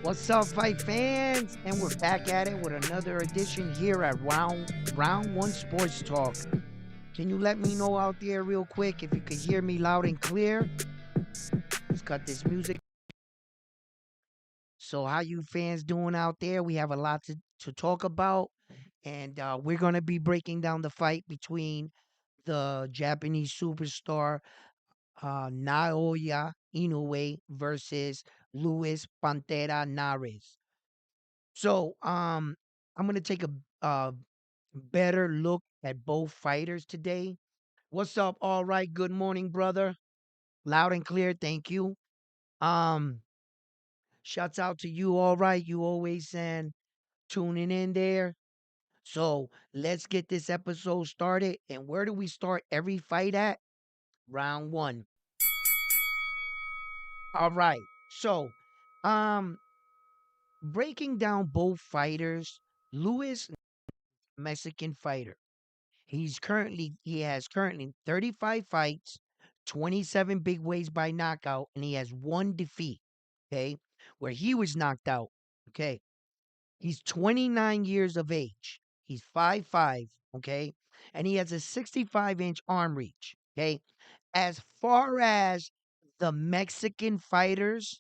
What's up, fight fans? And we're back at it with another edition here at Round One Sports Talk. Can you let me know out there real quick if you could hear me loud and clear? Let's cut this music. So, how you fans doing out there? We have a lot to talk about, and we're gonna be breaking down the fight between the Japanese superstar Naoya Inoue versus Luis Pantera Nares. So, I'm gonna take a better look at both fighters today. What's up? All right. Good morning, brother. Loud and clear. Thank you. Um, Shouts out to you. All right. You always and tuning in there. So let's get this episode started. And where do we start every fight at? Round one. All right. So, um, breaking down both fighters, Lewis, Mexican fighter. He has currently 35 fights, 27 big ways by knockout, and he has one defeat. Okay, where he was knocked out. Okay, he's 29 years of age. He's 5'5". Okay, and he has a 65-inch arm reach. Okay, as far as the Mexican fighters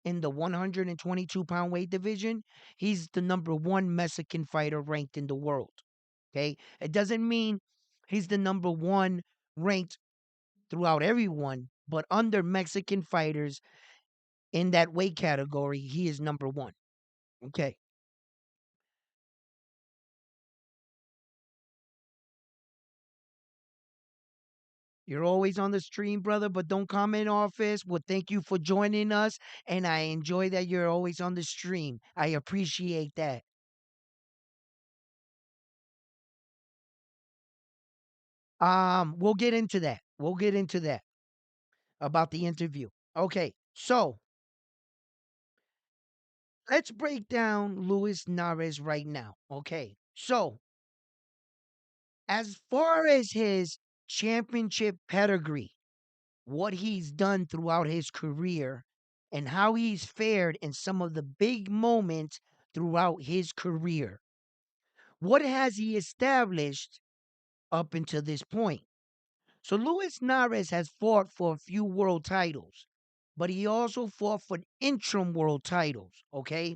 in the 122-pound weight division, he's the number one Mexican fighter ranked in the world. Okay. It doesn't mean he's the number one ranked throughout everyone, but under Mexican fighters in that weight category, he is number one. Okay. You're always on the stream, brother, but don't comment office. Well, thank you for joining us. And I enjoy that you're always on the stream. I appreciate that. We'll get into that. We'll get into that about the interview. Okay, so let's break down Luis Nares right now. Okay, so as far as his championship pedigree, what he's done throughout his career, and how he's fared in some of the big moments throughout his career, what has he established up until this point? So Luis Nares has fought for a few world titles, but he also fought for interim world titles. Okay,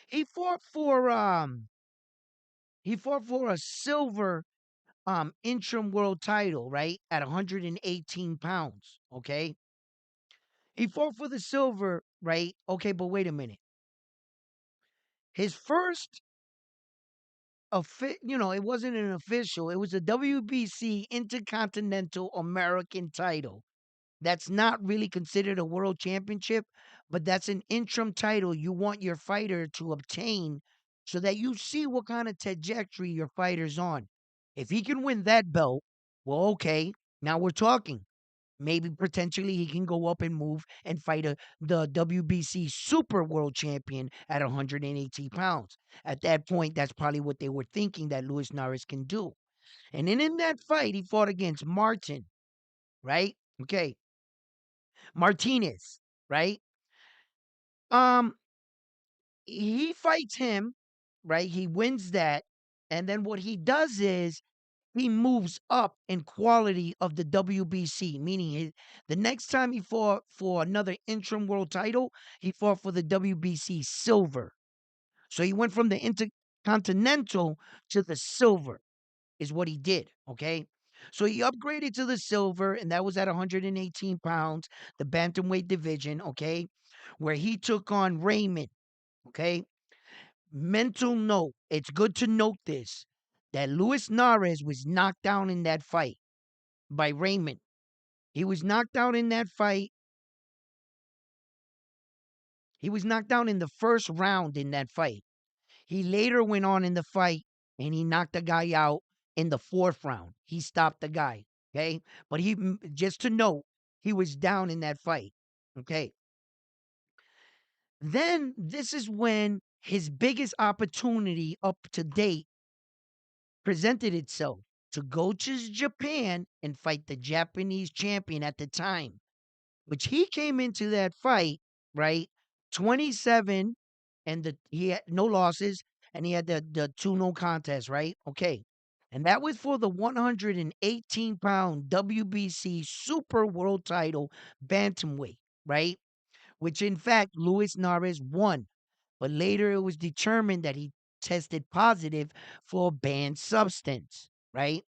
he fought for a silver interim world title, right, at 118 pounds. Okay, he fought for the silver, right? Okay, but wait a minute. His first, it wasn't an official. It was a WBC Intercontinental American title. That's not really considered a world championship, but that's an interim title you want your fighter to obtain so that you see what kind of trajectory your fighter's on. If he can win that belt, well, okay, now we're talking. Maybe potentially he can go up and move and fight the WBC Super World Champion at 180 pounds. At that point, that's probably what they were thinking that Luis Nares can do. And then in that fight, he fought against Martin, right? Okay, Martinez, right? Um, he fights him, right? He wins that, and then what he does is he moves up in quality of the WBC, meaning the next time he fought for another interim world title, he fought for the WBC silver. So he went from the intercontinental to the silver, is what he did. Okay. So he upgraded to the silver, and that was at 118 pounds, the bantamweight division. Okay. Where he took on Raymond. Okay. Mental note. It's good to note this that Luis Nares was knocked down in that fight by Raymond. He was knocked out in that fight. He was knocked down in the first round in that fight. He later went on in the fight and he knocked the guy out in the fourth round. He stopped the guy. Okay. But just to note, he was down in that fight. Okay. Then this is when his biggest opportunity up to date presented itself to go to Japan and fight the Japanese champion at the time, which he came into that fight, right? 27, and he had no losses, and he had the two no contests, right? Okay. And that was for the 118-pound WBC Super World Title bantamweight, right? Which in fact Luis Nares won. But later it was determined that he tested positive for a banned substance, right?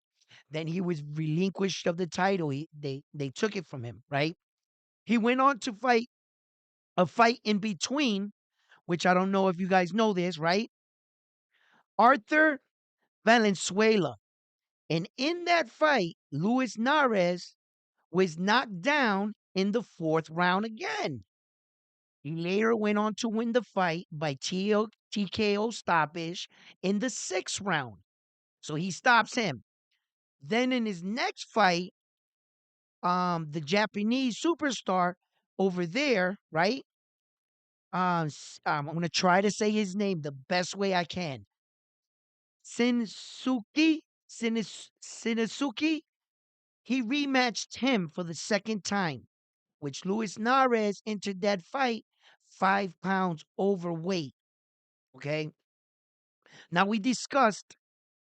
Then he was relinquished of the title. They took it from him, right? He went on to fight a fight in between, which I don't know if you guys know this, right? Arthur Valenzuela. And in that fight, Luis Nares was knocked down in the fourth round again. He later went on to win the fight by TKO stoppage in the sixth round. So he stops him. Then in his next fight, the Japanese superstar over there, right? I'm gonna try to say his name the best way I can. Sinisuki. He rematched him for the second time, which Luis Nares entered that fight 5 pounds overweight. Okay. Now we discussed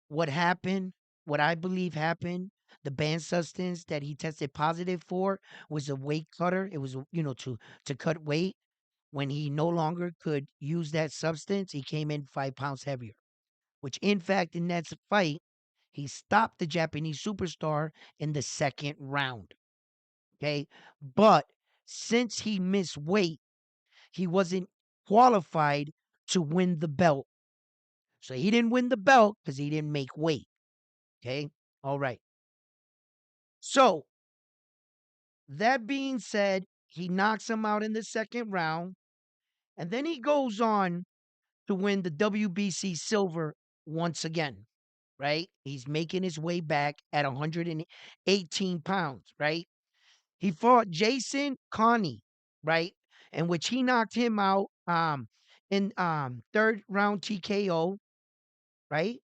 what happened, what I believe happened. The banned substance that he tested positive for was a weight cutter. It was, to cut weight. When he no longer could use that substance, he came in 5 pounds heavier. Which, in fact, in that fight, he stopped the Japanese superstar in the second round. Okay, but since he missed weight, he wasn't qualified to win the belt. So he didn't win the belt because he didn't make weight. Okay. All right. So that being said, he knocks him out in the second round. And then he goes on to win the WBC silver once again. Right. He's making his way back at 118 pounds. Right. He fought Jason Connie. Right. In which he knocked him out in third round TKO. Right.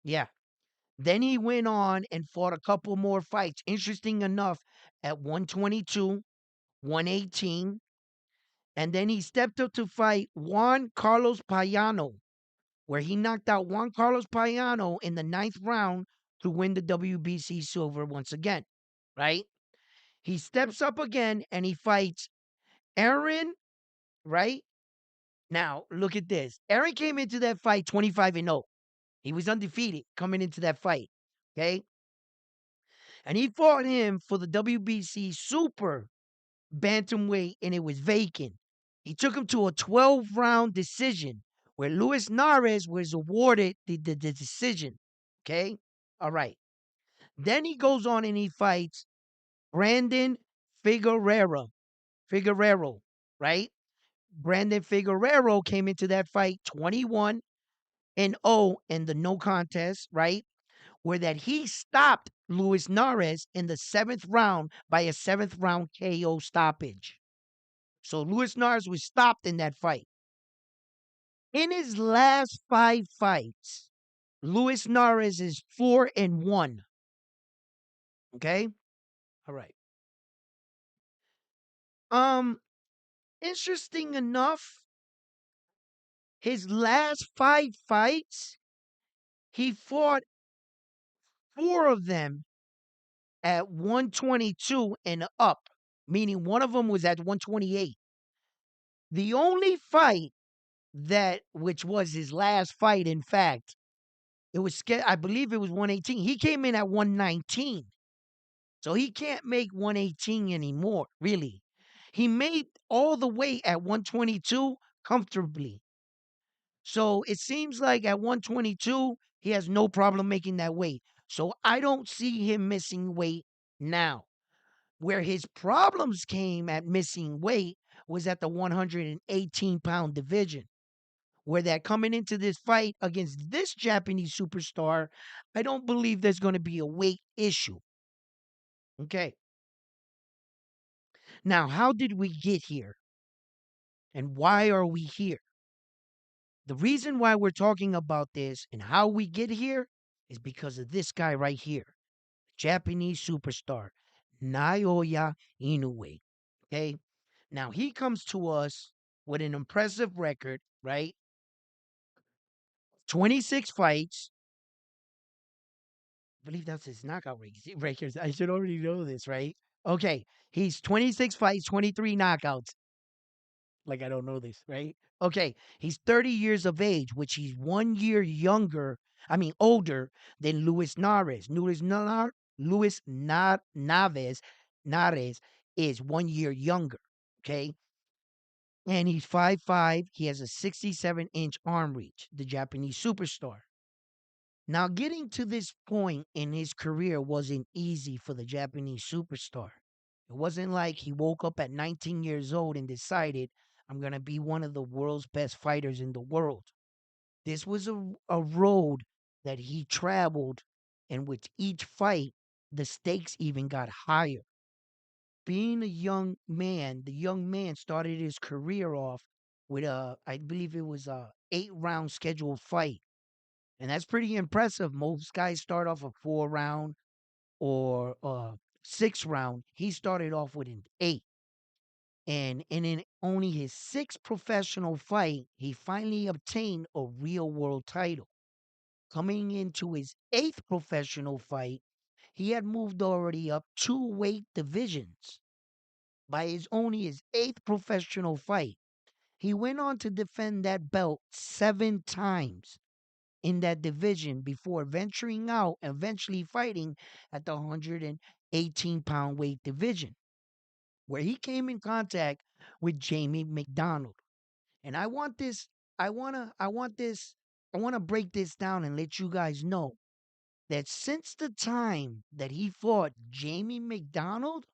Yeah. Then he went on and fought a couple more fights. Interesting enough, at 122, 118. And then he stepped up to fight Juan Carlos Payano, where he knocked out Juan Carlos Payano in the ninth round to win the WBC silver once again. Right? He steps up again and he fights Aaron, right? Now, look at this. Aaron came into that fight 25-0. He was undefeated coming into that fight. Okay? And he fought him for the WBC Super Bantamweight, and it was vacant. He took him to a 12-round decision where Luis Nares was awarded the decision. Okay? All right. Then he goes on and he fights Brandon Figueroa, right? Brandon Figueroa came into that fight 21-0 in the no contest, right? Where that he stopped Luis Nares in the seventh round by a seventh round KO stoppage. So Luis Nares was stopped in that fight. In his last 5 fights, Luis Nares is 4-1. Okay? All right. Um, Interesting enough, his last 5 fights, he fought 4 of them at 122 and up, meaning one of them was at 128. The only fight which was his last fight, in fact, I believe it was 118. He came in at 119. So he can't make 118 anymore, really. He made all the weight at 122 comfortably. So it seems like at 122, he has no problem making that weight. So I don't see him missing weight now. Where his problems came at missing weight was at the 118-pound division. Where that coming into this fight against this Japanese superstar, I don't believe there's going to be a weight issue. Okay. Now, how did we get here? And why are we here? The reason why we're talking about this and how we get here is because of this guy right here, Japanese superstar, Naoya Inoue. Okay? Now he comes to us with an impressive record, right? 26 fights. I believe that's his knockout records. I should already know this, right? Okay. He's 26 fights, 23 knockouts. Like I don't know this, right? Okay. He's 30 years of age, which he's 1 year younger, older than Luis Nares. Naves is 1 year younger. Okay. And he's 5'5". He has a 67-inch arm reach, the Japanese superstar. Now, getting to this point in his career wasn't easy for the Japanese superstar. It wasn't like he woke up at 19 years old and decided, I'm going to be one of the world's best fighters in the world. This was a road that he traveled, and with each fight, the stakes even got higher. Being a young man, the young man started his career off with I believe it was a 8-round scheduled fight. And that's pretty impressive. Most guys start off a 4-round or 6 round. He started off with an 8. And in only his sixth professional fight, he finally obtained a real world title. Coming into his eighth professional fight, he had moved already up 2 weight divisions. By his eighth professional fight, he went on to defend that belt 7 times in that division before venturing out and eventually fighting at the 118-pound weight division, where he came in contact with Jamie McDonald. And I want to break this down and let you guys know that since the time that he fought Jamie McDonald,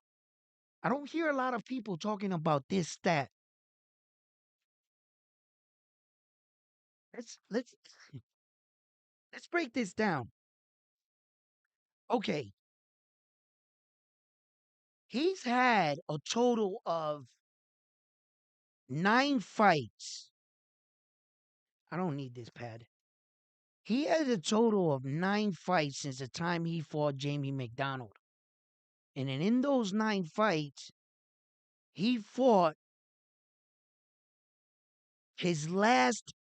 I don't hear a lot of people talking about this stat. Let's let's break this down. Okay, he's had a total of 9 fights. I don't need this pad. He had a total of 9 fights since the time he fought Jamie McDonald. And then in those 9 fights, he fought his last.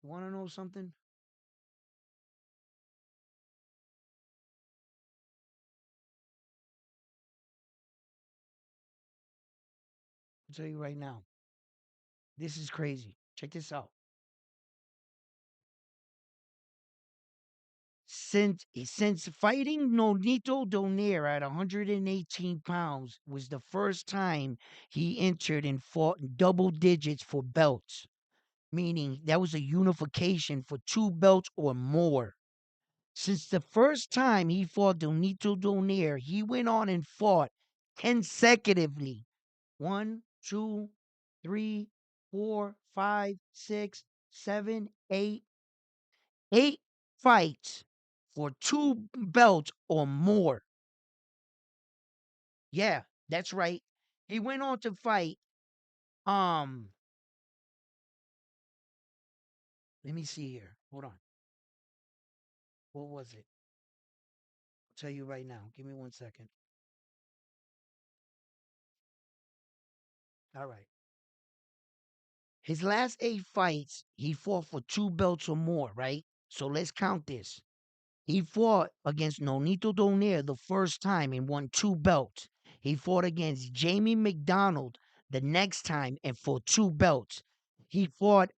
Want to know something? I'll tell you right now. This is crazy. Check this out. Since fighting Nonito Donaire at 118 pounds was the first time he entered and fought in double digits for belts, meaning that was a unification for 2 belts or more. Since the first time he fought Donito Donaire, he went on and fought consecutively. One, two, three, four, five, six, seven, eight fights for 2 belts or more. Yeah, that's right. He went on to fight. Um, Let me see here. Hold on. What was it? I'll tell you right now. Give me 1 second. All right. His last 8 fights, he fought for 2 belts or more, right? So let's count this. He fought against Nonito Donaire the first time and won 2 belts. He fought against Jamie McDonald the next time and for 2 belts. He fought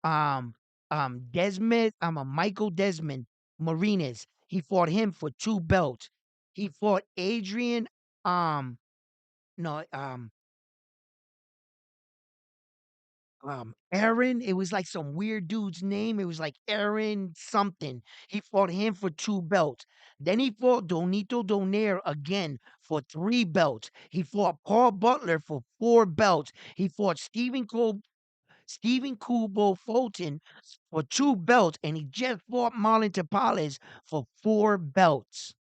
Desmond Michael Desmond Marinas. He fought him for 2 belts. He fought Adrian no Aaron. It was like some weird dude's name. It was like Aaron something. He fought him for 2 belts. Then he fought Donito Donaire again for 3 belts. He fought Paul Butler for 4 belts. He fought Stephen Kubo Fulton for 2 belts, and he just fought Marlon Tapales for 4 belts.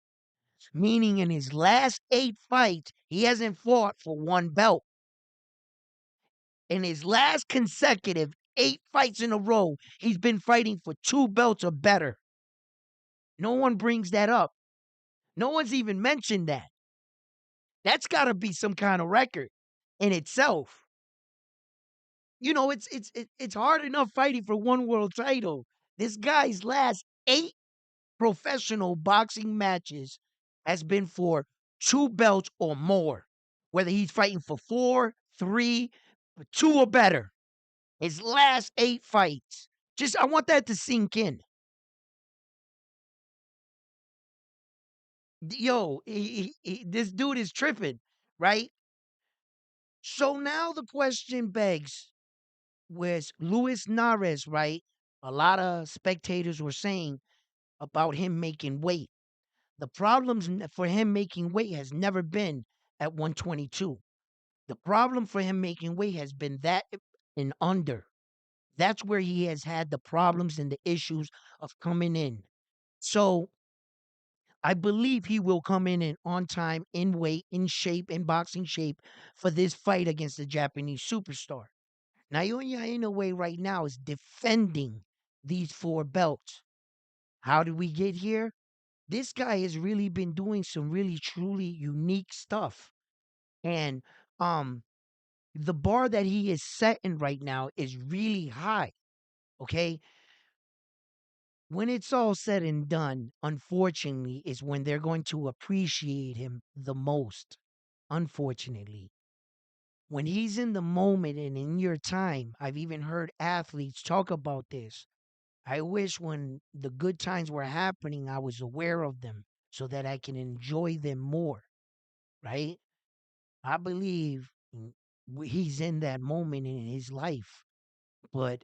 Meaning in his last 8 fights, he hasn't fought for 1 belt. In his last consecutive 8 fights in a row, he's been fighting for 2 belts or better. No one brings that up. No one's even mentioned that. That's got to be some kind of record in itself. It's hard enough fighting for one world title. This guy's last 8 professional boxing matches has been for 2 belts or more. Whether he's fighting for 4, 3, 2 or better. His last 8 fights. Just I want that to sink in. Yo, this dude is tripping, right? So now the question begs, was Luis Nares, right? A lot of spectators were saying about him making weight. The problems for him making weight has never been at 122. The problem for him making weight has been that and under. That's where he has had the problems and the issues of coming in. So I believe he will come in and on time, in weight, in shape, in boxing shape for this fight against the Japanese superstar. Naoya Inoue right now is defending these 4 belts. How did we get here? This guy has really been doing some really truly unique stuff. And um the bar that he is setting right now is really high. Okay? When it's all said and done, unfortunately, is when they're going to appreciate him the most. Unfortunately. When he's in the moment and in your time, I've even heard athletes talk about this. I wish when the good times were happening, I was aware of them so that I can enjoy them more, right? I believe he's in that moment in his life. But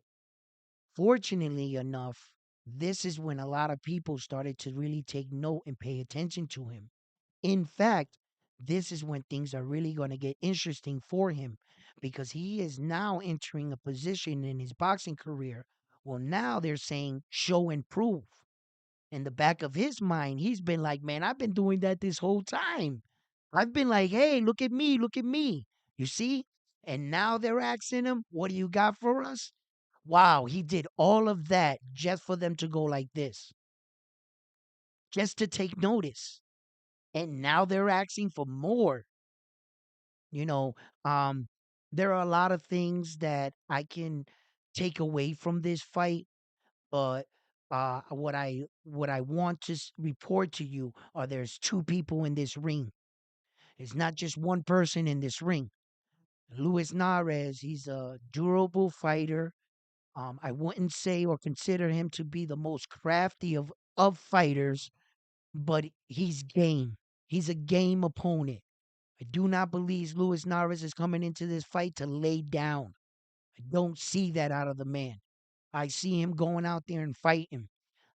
fortunately enough, this is when a lot of people started to really take note and pay attention to him. In fact, this is when things are really going to get interesting for him because he is now entering a position in his boxing career. Well, now they're saying show and prove. In the back of his mind, he's been like, man, I've been doing that this whole time. I've been like, hey, look at me, look at me. You see? And now they're asking him, what do you got for us? Wow, he did all of that just for them to go like this, just to take notice. And now they're asking for more. You know, um, there are a lot of things that I can take away from this fight, but what I want to report to you are there's 2 people in this ring. It's not just one person in this ring. Luis Nares, he's a durable fighter. I wouldn't say or consider him to be the most crafty of fighters, but he's game. He's a game opponent. I do not believe Luis Nares is coming into this fight to lay down. I don't see that out of the man. I see him going out there and fighting.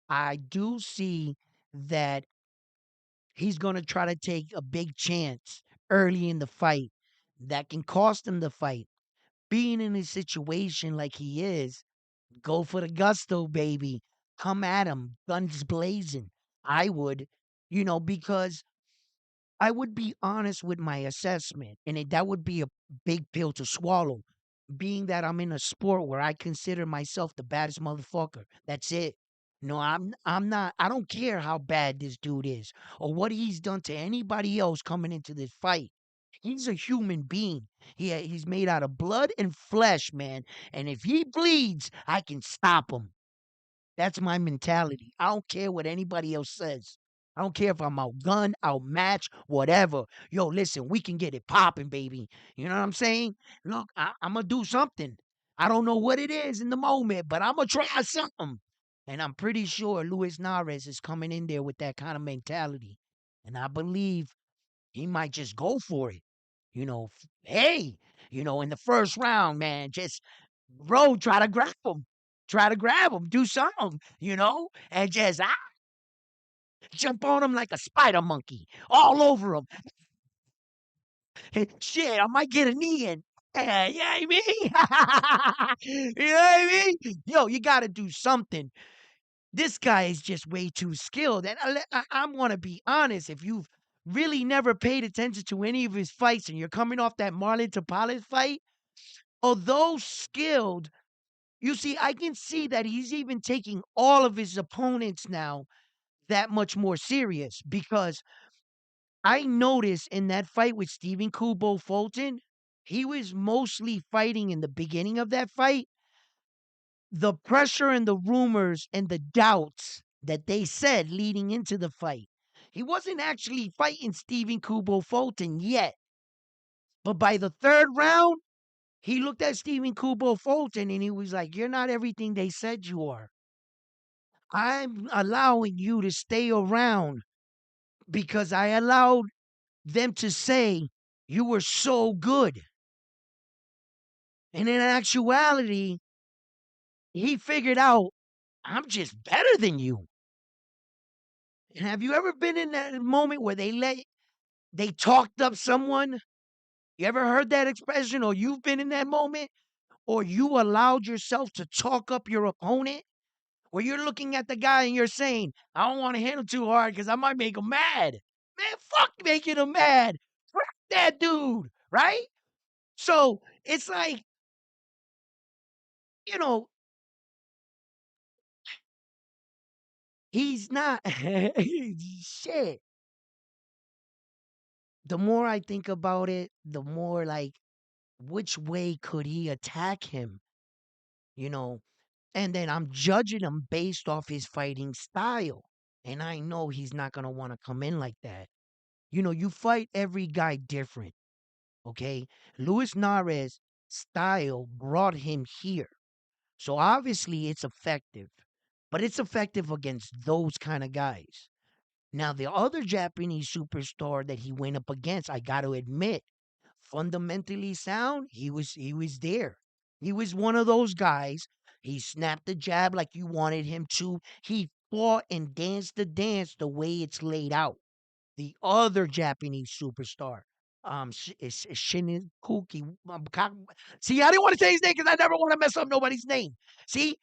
I do see that he's going to try to take a big chance early in the fight that can cost him the fight. Being in a situation like he is, go for the gusto, baby. Come at him, guns blazing. I would, because I would be honest with my assessment, and that would be a big pill to swallow. Being that I'm in a sport where I consider myself the baddest motherfucker. That's it. No, I'm not. I don't care how bad this dude is or what he's done to anybody else coming into this fight. He's a human being. He's made out of blood and flesh, man. And if he bleeds, I can stop him. That's my mentality. I don't care what anybody else says. I don't care if I'm outgunned, outmatched, whatever. Yo, listen, we can get it popping, baby. You know what I'm saying? Look, I'm going to do something. I don't know what it is in the moment, but I'm going to try something. And I'm pretty sure Luis Nares is coming in there with that kind of mentality. And I believe he might just go for it. Hey, in the first round, man, just bro, try to grab him. Try to grab him. Do something, and just jump on him like a spider monkey all over him. Shit, I might get a knee in. Yeah, you know what I mean? You know what I mean? Yo, you got to do something. This guy is just way too skilled. And I want to be honest. If you've really never paid attention to any of his fights and you're coming off that Marlon Tapales fight, although skilled, you see, I can see that he's even taking all of his opponents now that much more serious because I noticed in that fight with Stephen Kubo Fulton, he was mostly fighting in the beginning of that fight. The pressure and the rumors and the doubts that they said leading into the fight. He wasn't actually fighting Stephen Kubo Fulton yet. But by the third round, he looked at Stephen Kubo Fulton and he was like, "You're not everything they said you are. I'm allowing you to stay around because I allowed them to say you were so good." And in actuality, he figured out, I'm just better than you. And have you ever been in that moment where they talked up someone? You ever heard that expression, or you've been in that moment, or you allowed yourself to talk up your opponent? Where you're looking at the guy and you're saying, I don't want to hit him too hard because I might make him mad. Man, fuck making him mad. Fuck that dude, right? So it's like, you know, he's not shit. The more I think about it, the more like which way could he attack him, you know? And then I'm judging him based off his fighting style. And I know he's not going to want to come in like that. You fight every guy different, okay? Luis Nares' style brought him here. So obviously it's effective, but it's effective against those kind of guys. Now, the other Japanese superstar that he went up against, I got to admit, fundamentally sound, he was there. He was one of those guys. He snapped the jab like you wanted him to. He fought and danced the dance the way it's laid out. The other Japanese superstar, is Shinikuki. See, I didn't want to say his name because I never want to mess up nobody's name. See,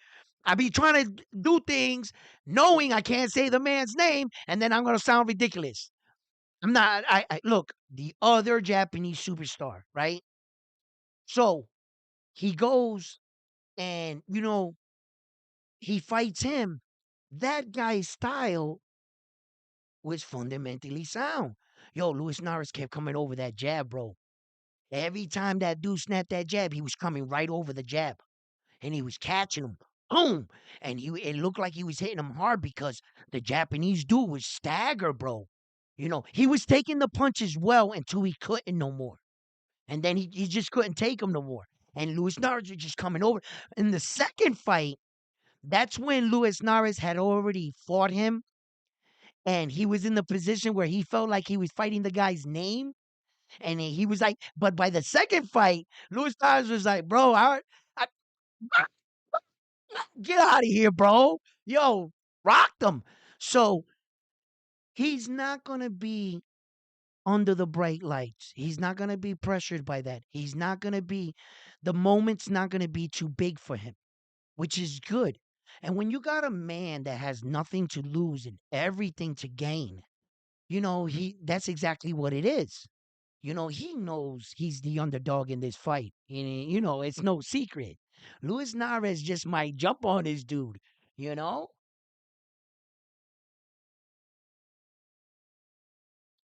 I be trying to do things knowing I can't say the man's name, and then I'm gonna sound ridiculous. I'm not. I look the other Japanese superstar, right? So he goes and he fights him. That guy's style was fundamentally sound. Yo, Luis Naras kept coming over that jab, bro. Every time that dude snapped that jab, he was coming right over the jab, and he was catching him. Boom! And it looked like he was hitting him hard because the Japanese dude was stagger, bro. He was taking the punches well until he couldn't no more. And then he just couldn't take him no more. And Luis Naras was just coming over. In the second fight, that's when Luis Naras had already fought him. And he was in the position where he felt like he was fighting the guy's name. And he was like, but by the second fight, Luis Naras was like, bro, I get out of here, bro. Yo, rocked him. So he's not going to be under the bright lights. He's not going to be pressured by that. He's not going to be, the moment's not going to be too big for him, which is good. And when you got a man that has nothing to lose and everything to gain, that's exactly what it is. He knows he's the underdog in this fight. And, it's no secret. Luis Nares just might jump on this dude, you know?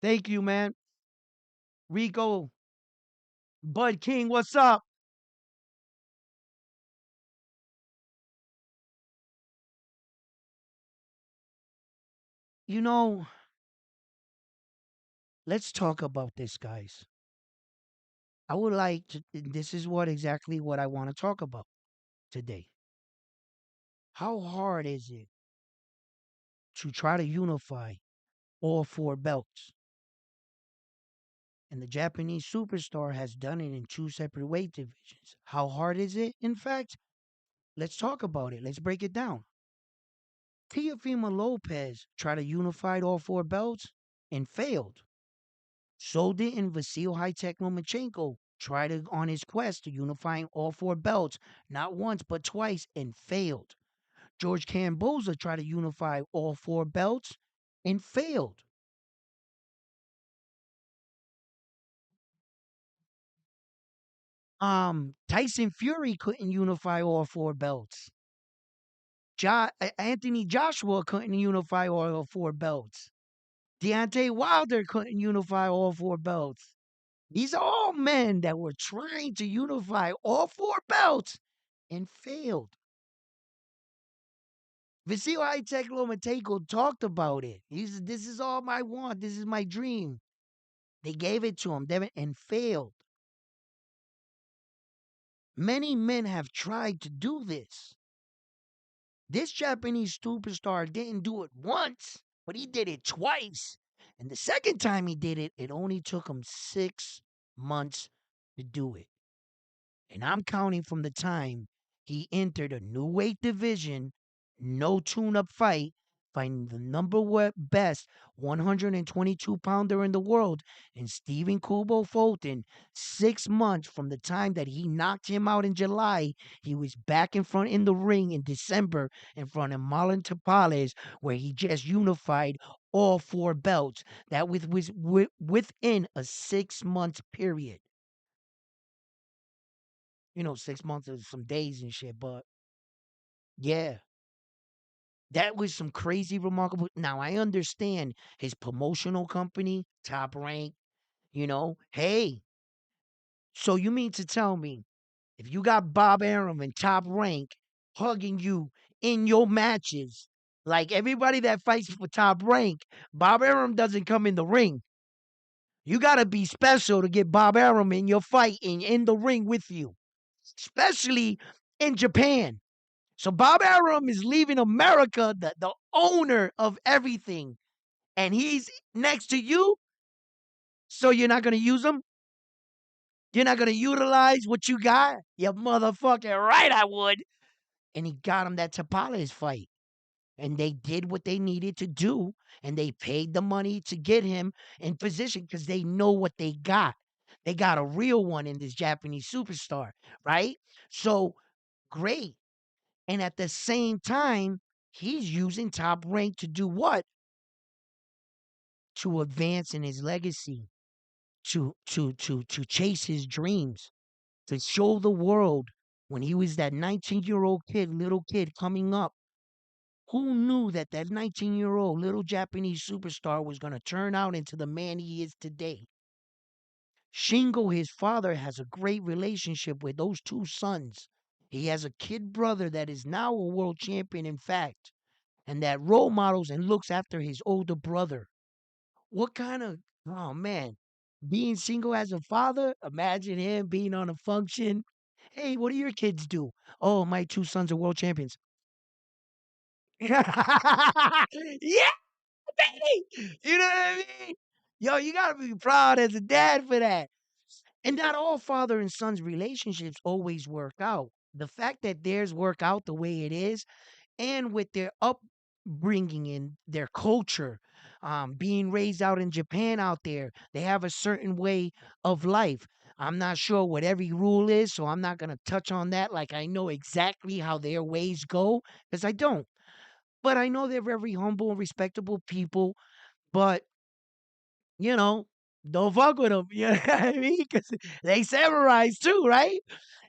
Thank you, man. Rico, Bud King, what's up? You know, let's talk about this, guys. I would like to, this is exactly what I want to talk about today. How hard is it to try to unify all four belts? And the Japanese superstar has done it in two separate weight divisions. How hard is it? In fact, let's talk about it. Let's break it down. Teofimo Lopez tried to unify all four belts and failed. So didn't Vasil High-Tech Lomachenko try on his quest to unifying all four belts, not once but twice, and failed. George Camboza tried to unify all four belts and failed. Tyson Fury couldn't unify all four belts. Anthony Joshua couldn't unify all four belts. Deontay Wilder couldn't unify all four belts. These are all men that were trying to unify all four belts and failed. Vasil Hitek Lomachenko talked about it. He said, "This is all I want. This is my dream." They gave it to him and failed. Many men have tried to do this. This Japanese superstar didn't do it once, but he did it twice. And the second time he did it, it only took him 6 months to do it. And I'm counting from the time he entered a new weight division, no tune up fight, fighting the number one best 122 pounder in the world, and Stephen Kubo Fulton. 6 months from the time that he knocked him out in July, he was back in front in the ring in December in front of Marlon Tapales, where he just unified all four belts. That was within a 6 month period. 6 months of some days and shit. But yeah, that was some crazy, remarkable. Now I understand his promotional company, Top Rank. Hey, so you mean to tell me if you got Bob Arum and Top Rank hugging you in your matches, like everybody that fights for Top Rank, Bob Arum doesn't come in the ring. You got to be special to get Bob Arum in your fight and in the ring with you, especially in Japan. So Bob Arum is leaving America, the owner of everything, and he's next to you. So you're not gonna use him. You're not gonna utilize what you got. You motherfucking right, I would. And he got him that Tapales fight, and they did what they needed to do, and they paid the money to get him in position because they know what they got. They got a real one in this Japanese superstar, right? So great. And at the same time, he's using Top Rank to do what? To advance in his legacy, to chase his dreams, to show the world when he was that 19-year-old kid, little kid coming up. Who knew that 19-year-old little Japanese superstar was going to turn out into the man he is today? Shingo, his father, has a great relationship with those two sons. He has a kid brother that is now a world champion, in fact, and that role models and looks after his older brother. What kind of, oh man, being single as a father, imagine him being on a function. Hey, what do your kids do? Oh, my two sons are world champions. Yeah, baby. You know what I mean? Yo, you gotta be proud as a dad for that. And not all father and son's relationships always work out. The fact that theirs work out the way it is, and with their upbringing and their culture, being raised out in Japan out there, they have a certain way of life. I'm not sure what every rule is, so I'm not going to touch on that like I know exactly how their ways go, because I don't. But I know they're very humble and respectable people, but, you know, don't fuck with them. You know what I mean? Because they samurais too, right?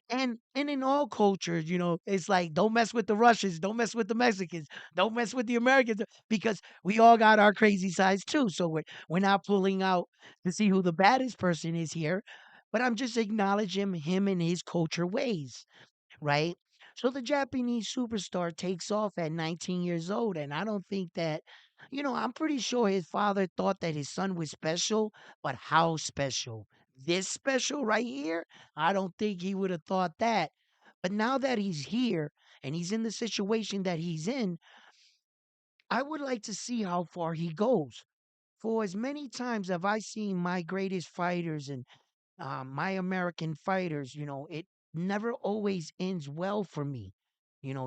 And in all cultures, it's like don't mess with the Russians, don't mess with the Mexicans, don't mess with the Americans, because we all got our crazy sides too. So we're not pulling out to see who the baddest person is here, but I'm just acknowledging him and his culture ways, right? So the Japanese superstar takes off at 19 years old, and I don't think that, I'm pretty sure his father thought that his son was special, but how special? This special right here? I don't think he would have thought that. But now that he's here and he's in the situation that he's in, I would like to see how far he goes. For as many times have I seen my greatest fighters and my American fighters, it never always ends well for me.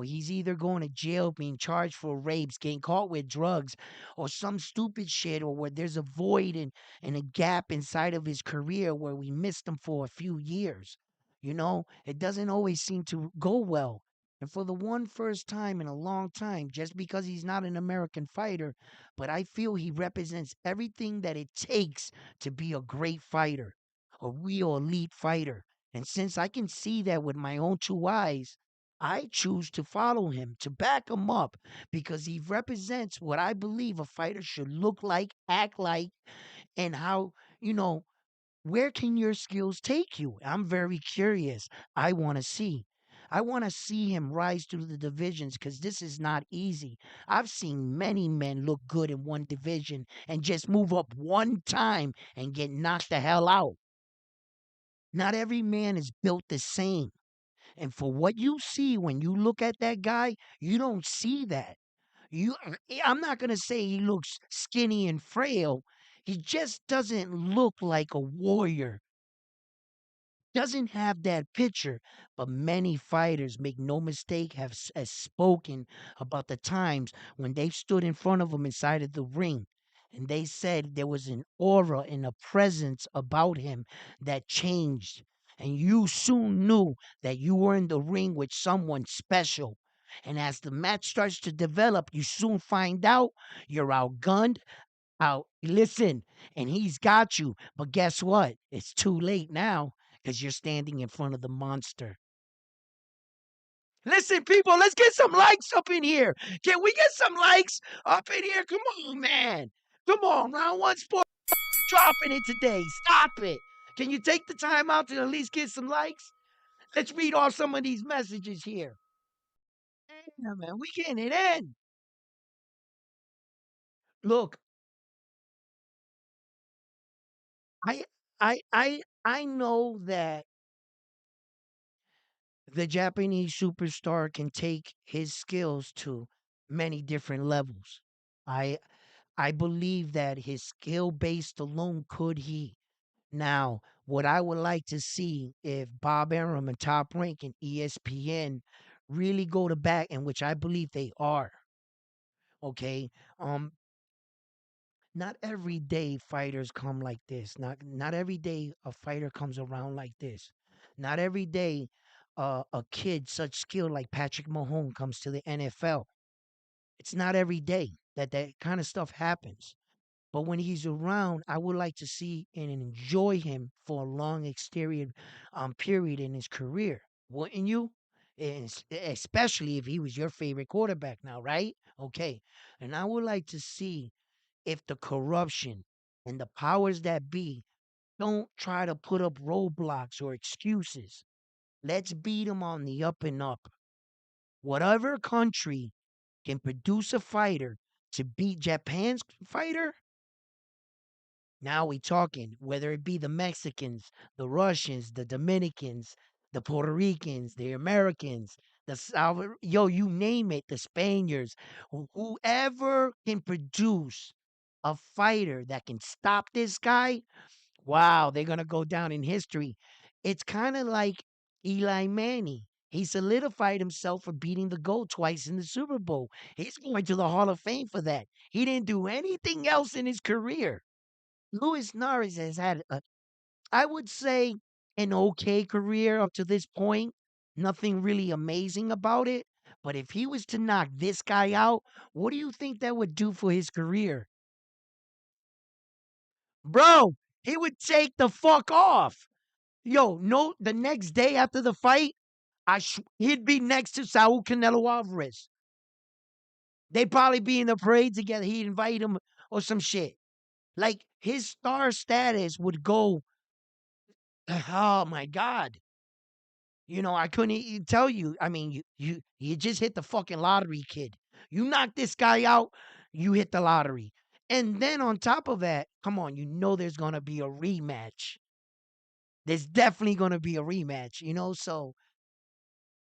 He's either going to jail, being charged for rapes, getting caught with drugs, or some stupid shit, or where there's a void and a gap inside of his career where we missed him for a few years. It doesn't always seem to go well. And for the one first time in a long time, just because he's not an American fighter, but I feel he represents everything that it takes to be a great fighter, a real elite fighter. And since I can see that with my own two eyes, I choose to follow him, to back him up, because he represents what I believe a fighter should look like, act like, and how, you know, where can your skills take you? I'm very curious. I want to see. I want to see him rise through the divisions because this is not easy. I've seen many men look good in one division and just move up one time and get knocked the hell out. Not every man is built the same. And for what you see when you look at that guy, you don't see that. I'm not going to say he looks skinny and frail. He just doesn't look like a warrior, doesn't have that picture. But many fighters, make no mistake, has spoken about the times when they stood in front of him inside of the ring. And they said there was an aura and a presence about him that changed. And you soon knew that you were in the ring with someone special. And as the match starts to develop, you soon find out you're outgunned, out. Listen, and he's got you. But guess what? It's too late now because you're standing in front of the monster. Listen, people, let's get some likes up in here. Can we get some likes up in here? Come on, man. Come on, round one sport dropping it today. Stop it. Can you take the time out to at least get some likes? Let's read off some of these messages here. Yeah, man, we getting it in. Look, I I know that the Japanese superstar can take his skills to many different levels. I I believe that his skill based alone could he. Now, what I would like to see if Bob Arum and Top Rank and ESPN really go to back, and which I believe they are. Okay, um, not every day fighters come like this. Not every day a fighter comes around like this. Not every day a kid such skill like Patrick Mahone comes to the NFL. It's not every day that that kind of stuff happens. But when he's around, I would like to see and enjoy him for a long exterior period in his career. Wouldn't you? Especially if he was your favorite quarterback now, right? Okay. And I would like to see if the corruption and the powers that be don't try to put up roadblocks or excuses. Let's beat them on the up and up. Whatever country can produce a fighter to beat Japan's fighter, now we talking, whether it be the Mexicans, the Russians, the Dominicans, the Puerto Ricans, the Americans, the yo, you name it, the Spaniards, whoever can produce a fighter that can stop this guy, wow, they're gonna go down in history. It's kind of like Eli Manning. He solidified himself for beating the GOAT twice in the Super Bowl. He's going to the Hall of Fame for that. He didn't do anything else in his career. Luis Nery has had, I would say, an okay career up to this point. Nothing really amazing about it. But if he was to knock this guy out, what do you think that would do for his career? Bro, he would take the fuck off. Yo, no, the next day after the fight, he'd be next to Saul Canelo Alvarez. They'd probably be in the parade together. He'd invite him or some shit. Like his star status would go, oh my God. You know, I couldn't tell you. I mean, you just hit the fucking lottery, kid. You knock this guy out, you hit the lottery. And then on top of that, come on, you know there's gonna be a rematch. There's definitely gonna be a rematch, you know, so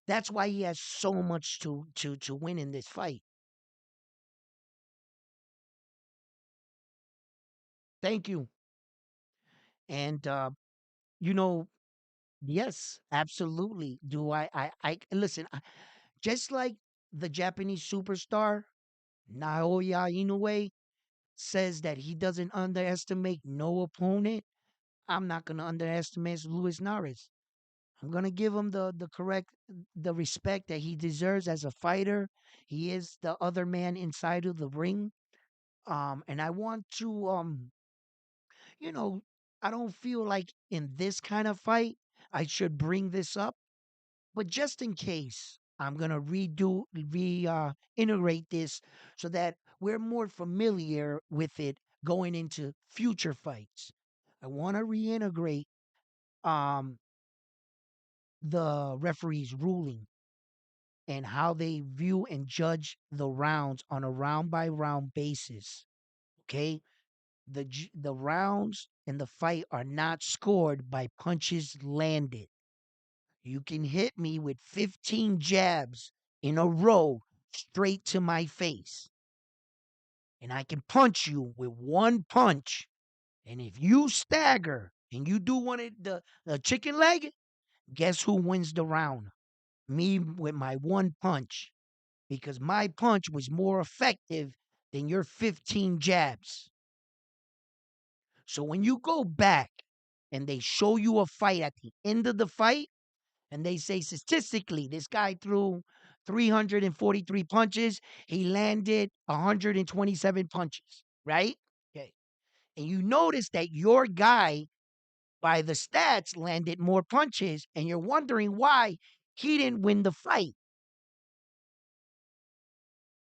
that's why he has so much to win in this fight. Thank you. And you know, yes, absolutely. Do I listen, just like the Japanese superstar Naoya Inoue says that he doesn't underestimate no opponent, I'm not going to underestimate Luis Nares. I'm going to give him the correct the respect that he deserves as a fighter. He is the other man inside of the ring. And I want to you know, I don't feel like in this kind of fight I should bring this up, but just in case I'm gonna integrate this so that we're more familiar with it going into future fights. I want to reintegrate um, the referee's ruling and how they view and judge the rounds on a round by round basis. Okay, the rounds in the fight are not scored by punches landed. You can hit me with 15 jabs in a row straight to my face, and I can punch you with one punch. And if you stagger and you do one of the chicken leg, guess who wins the round? Me with my one punch, because my punch was more effective than your 15 jabs. So when you go back and they show you a fight at the end of the fight, and they say statistically, this guy threw 343 punches, he landed 127 punches, right? Okay. And you notice that your guy, by the stats, landed more punches, and you're wondering why he didn't win the fight.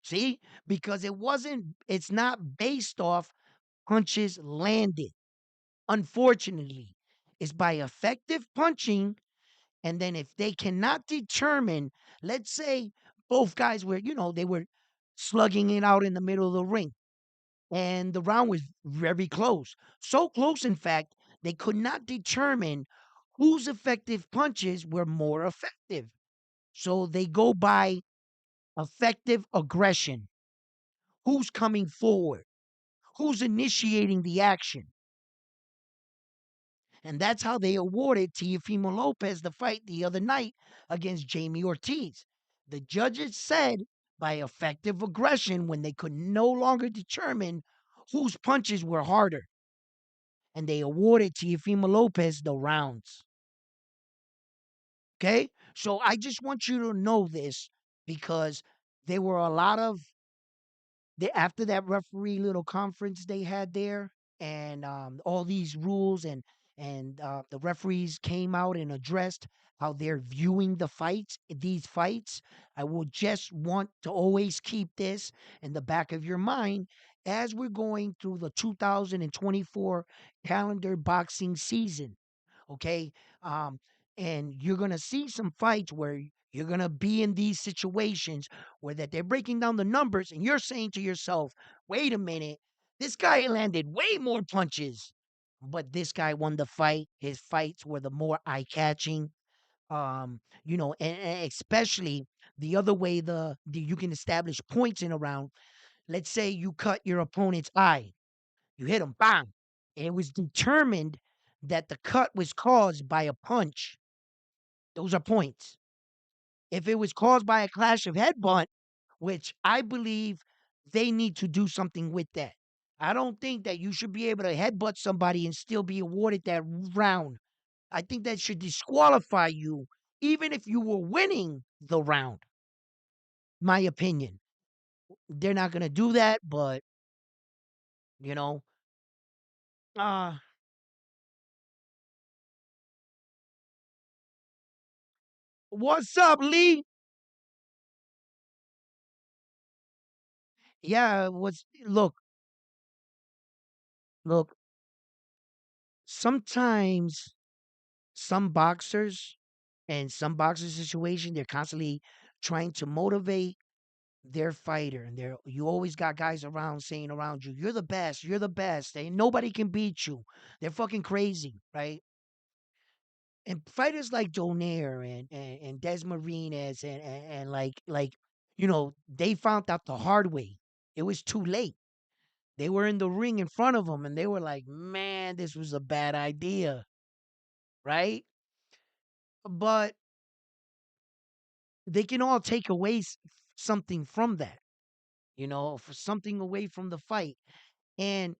See? Because it's not based off punches landed. Unfortunately, it's by effective punching. And then if they cannot determine, let's say both guys were, they were slugging it out in the middle of the ring and the round was very close. So close, in fact, they could not determine whose effective punches were more effective. So they go by effective aggression. Who's coming forward? Who's initiating the action? And that's how they awarded Teofimo Lopez the fight the other night against Jamie Ortiz. The judges said by effective aggression when they could no longer determine whose punches were harder. And they awarded Teofimo Lopez the rounds. Okay? So I just want you to know this because there were a lot of after that referee little conference they had there, and all these rules and the referees came out and addressed how they're viewing these fights. I will just want to always keep this in the back of your mind as we're going through the 2024 calendar boxing season. Okay, um, and you're gonna see some fights where you're gonna be in these situations where that they're breaking down the numbers, and you're saying to yourself, "Wait a minute, this guy landed way more punches, but this guy won the fight. His fights were the more eye catching." And especially the other way you can establish points in a round. Let's say you cut your opponent's eye, you hit him, bang. And it was determined that the cut was caused by a punch. Those are points. If it was caused by a clash of headbutt, which I believe they need to do something with that. I don't think that you should be able to headbutt somebody and still be awarded that round. I think that should disqualify you, even if you were winning the round. My opinion. They're not going to do that, but, you know, uh, what's up, Lee? Yeah, look, sometimes some boxers and some boxer situation, they're constantly trying to motivate their fighter. And you always got guys around saying around you, you're the best. Ain't nobody can beat you. They're fucking crazy, right? And fighters like Donaire and Des Marinas and they found out the hard way. It was too late. They were in the ring in front of him and they were like, man, this was a bad idea, right? But they can all take away something from that, for something away from the fight. And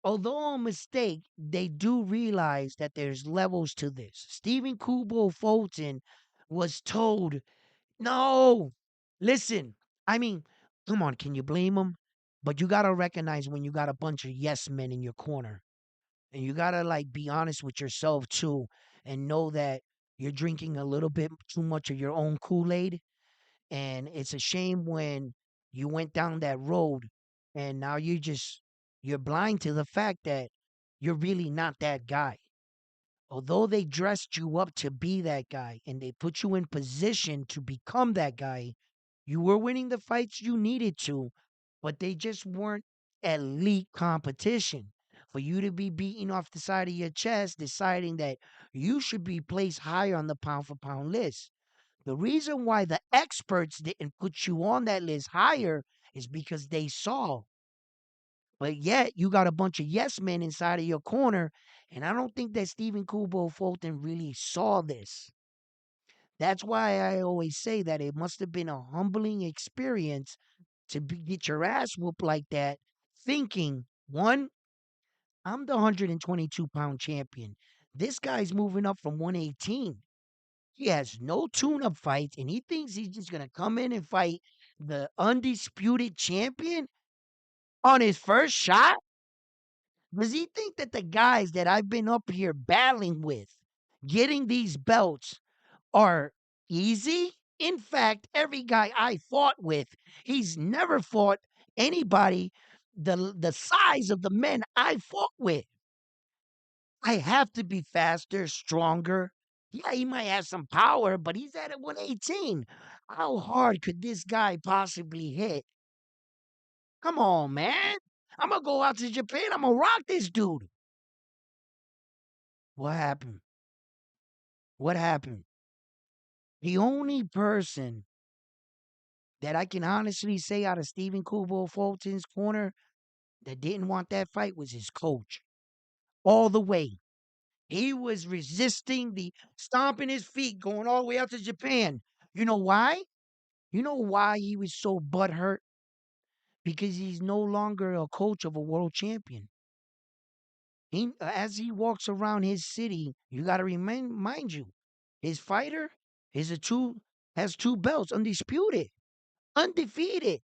although a mistake, they do realize that there's levels to this. Stephen Kubo Fulton was told, no, listen, I mean, come on, can you blame him? But you got to recognize when you got a bunch of yes men in your corner. And you got to like be honest with yourself too and know that you're drinking a little bit too much of your own Kool-Aid. And it's a shame when you went down that road and now you're blind to the fact that you're really not that guy. Although they dressed you up to be that guy and they put you in position to become that guy, you were winning the fights you needed to, but they just weren't elite competition. For you to be beating off the side of your chest, deciding that you should be placed higher on the pound for pound list. The reason why the experts didn't put you on that list higher is because they saw. But yet you got a bunch of yes men inside of your corner. And I don't think that Stephen Kubo Fulton really saw this. That's why I always say that it must have been a humbling experience to get your ass whooped like that, thinking, one, I'm the 122-pound champion. This guy's moving up from 118. He has no tune-up fights, and he thinks he's just gonna come in and fight the undisputed champion on his first shot. Does he think that the guys that I've been up here battling with, getting these belts, are easy? In fact, every guy I fought with, he's never fought anybody the size of the men I fought with. I have to be faster, stronger. Yeah, he might have some power, but he's at 118. How hard could this guy possibly hit? Come on, man. I'm gonna go out to Japan. I'm gonna rock this dude. What happened? What happened? The only person that I can honestly say out of Stephen Kubo Fulton's corner that didn't want that fight was his coach. All the way. He was resisting the stomping his feet, going all the way out to Japan. You know why? You know why he was so butthurt? Because he's no longer a coach of a world champion. As he walks around his city, you got to mind you, his fighter is a two has two belts, undisputed, undefeated.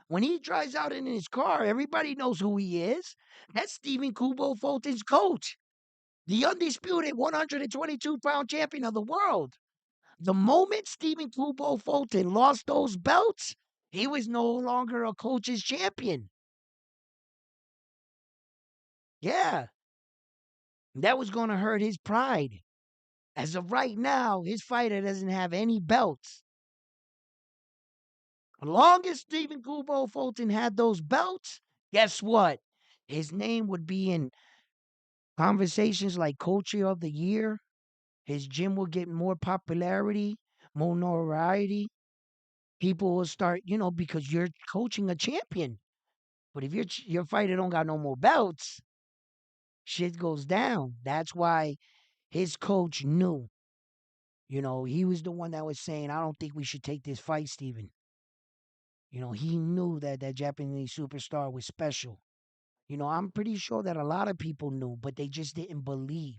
When he drives out in his car, everybody knows who he is. That's Stephen Kubo Fulton's coach, the undisputed 122-pound champion of the world. The moment Stephen Kubo Fulton lost those belts, he was no longer a coach's champion. Yeah, that was going to hurt his pride. As of right now, his fighter doesn't have any belts. As long as Stephen Kubo Fulton had those belts, guess what? His name would be in conversations like Coach of the Year. His gym will get more popularity, more notoriety. People will start, because you're coaching a champion. But if your fighter don't got no more belts, shit goes down. That's why his coach knew. He was the one that was saying, I don't think we should take this fight, Steven. He knew that that Japanese superstar was special. I'm pretty sure that a lot of people knew, but they just didn't believe.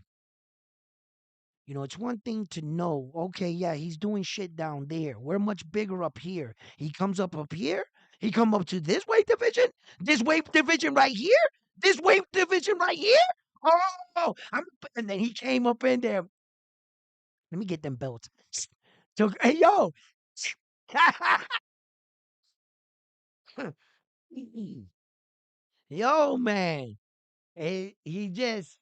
It's one thing to know, okay, yeah, he's doing shit down there. We're much bigger up here. He comes up here. He come up to this weight division right here, this weight division right here. Oh, and then he came up in there. Let me get them belts. So, hey, yo. Yo, man. He just,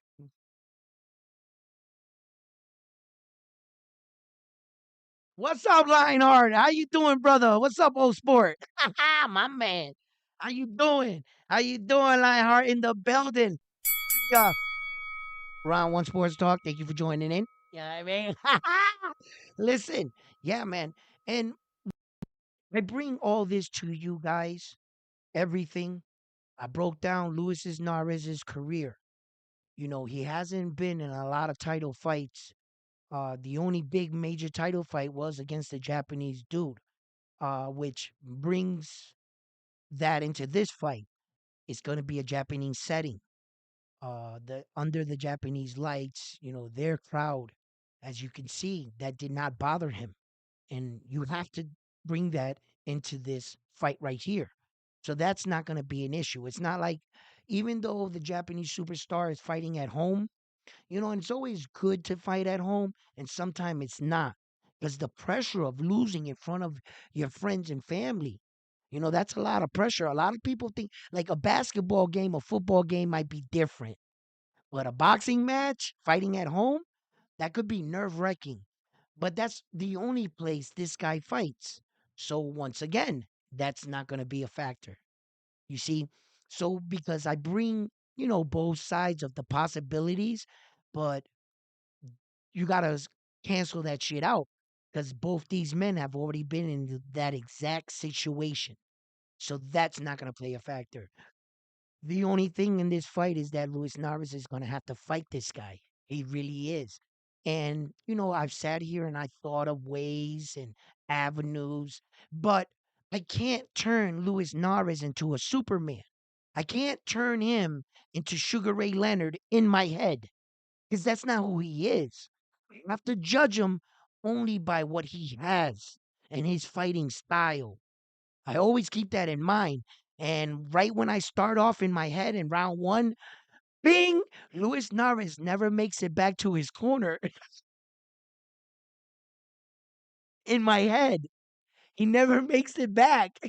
what's up, Lionheart? How you doing, brother? What's up, old sport? My man. How you doing? How you doing, Lionheart, in the building? Yeah. Round One Sports Talk. Thank you for joining in. Yeah, you know what I mean? Listen, yeah, man. And I bring all this to you guys, everything. I broke down Luis Nariz's career. He hasn't been in a lot of title fights. The only big major title fight was against a Japanese dude, which brings that into this fight. It's going to be a Japanese setting. The under the Japanese lights, their crowd, as you can see, that did not bother him, and you have to bring that into this fight right here. So that's not going to be an issue. It's not like, even though the Japanese superstar is fighting at home, and it's always good to fight at home, and sometimes it's not. because the pressure of losing in front of your friends and family, that's a lot of pressure. A lot of people think like a basketball game, a football game might be different, but a boxing match, fighting at home, that could be nerve wracking. But that's the only place this guy fights. So once again, that's not going to be a factor. You see? So because I bring, both sides of the possibilities, but you got to cancel that shit out because both these men have already been in that exact situation. So that's not going to play a factor. The only thing in this fight is that Luis Narvaez is going to have to fight this guy. He really is. And, I've sat here and I thought of ways and avenues, but I can't turn Luis Narvaez into a Superman. I can't turn him into Sugar Ray Leonard in my head because that's not who he is. I have to judge him only by what he has and his fighting style. I always keep that in mind. And right when I start off in my head in round one, bing, Luis Narvaez never makes it back to his corner in my head. He never makes it back.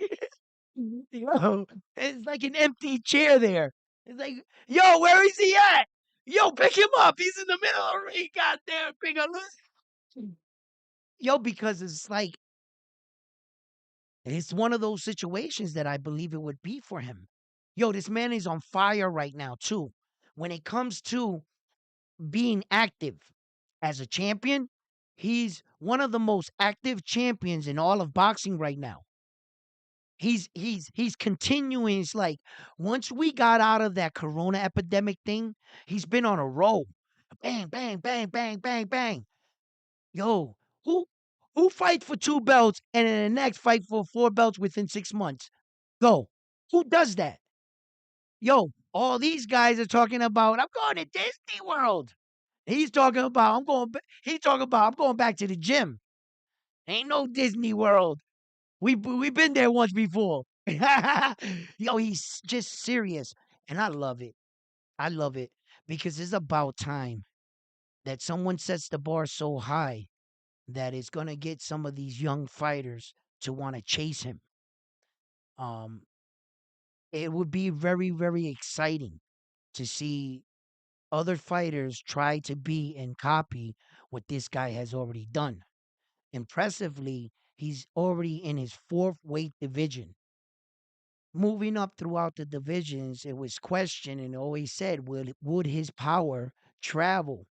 Yo, it's like an empty chair there. It's like, yo, where is he at? Yo, pick him up. He's in the middle of the ring. Goddamn, pick up Luis. Yo, because it's like, it's one of those situations that I believe it would be for him. Yo, this man is on fire right now, too. When it comes to being active as a champion, he's one of the most active champions in all of boxing right now. He's continuing. It's like once we got out of that corona epidemic thing, he's been on a roll. Bang, bang, bang, bang, bang, bang. Yo, who who fight for 2 belts and in the next fight for 4 belts within 6 months? Go. Who does that? Yo, all these guys are talking about I'm going to Disney World. He's talking about he's talking about I'm going back to the gym. Ain't no Disney World. We been there once before. Yo, he's just serious, and I love it. I love it because it's about time that someone sets the bar so high that it's gonna get some of these young fighters to want to chase him. Um, it would be very, very exciting to see other fighters try to be and copy what this guy has already done. Impressively, he's already in his fourth weight division. Moving up throughout the divisions, it was questioned and always said, would his power travel?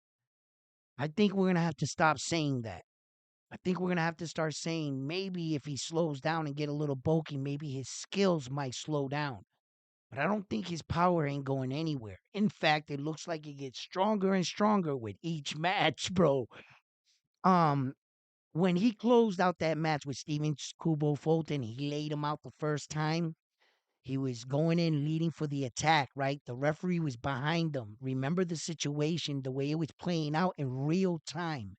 I think we're going to have to stop saying that. I think we're going to have to start saying maybe if he slows down and get a little bulky, maybe his skills might slow down. But I don't think his power ain't going anywhere. In fact, it looks like it gets stronger and stronger with each match, bro. Um, when he closed out that match with Steven Kubo Fulton, he laid him out the first time. He was going in leading for the attack, right? The referee was behind him. Remember the situation, the way it was playing out in real time,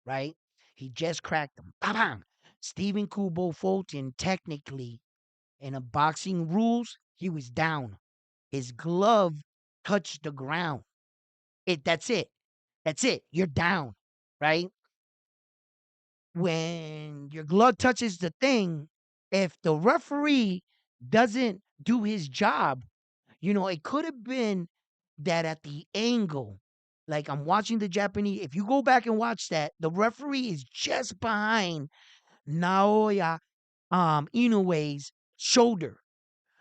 right? He just cracked him. Bang! Stephen Kubo Fulton, technically, in a boxing rules, he was down. His glove touched the ground. That's it. That's it. You're down, right? When your glove touches the thing, if the referee doesn't do his job, it could have been that at the angle, like I'm watching the Japanese, if you go back and watch that, the referee is just behind Naoya Inoue's shoulder.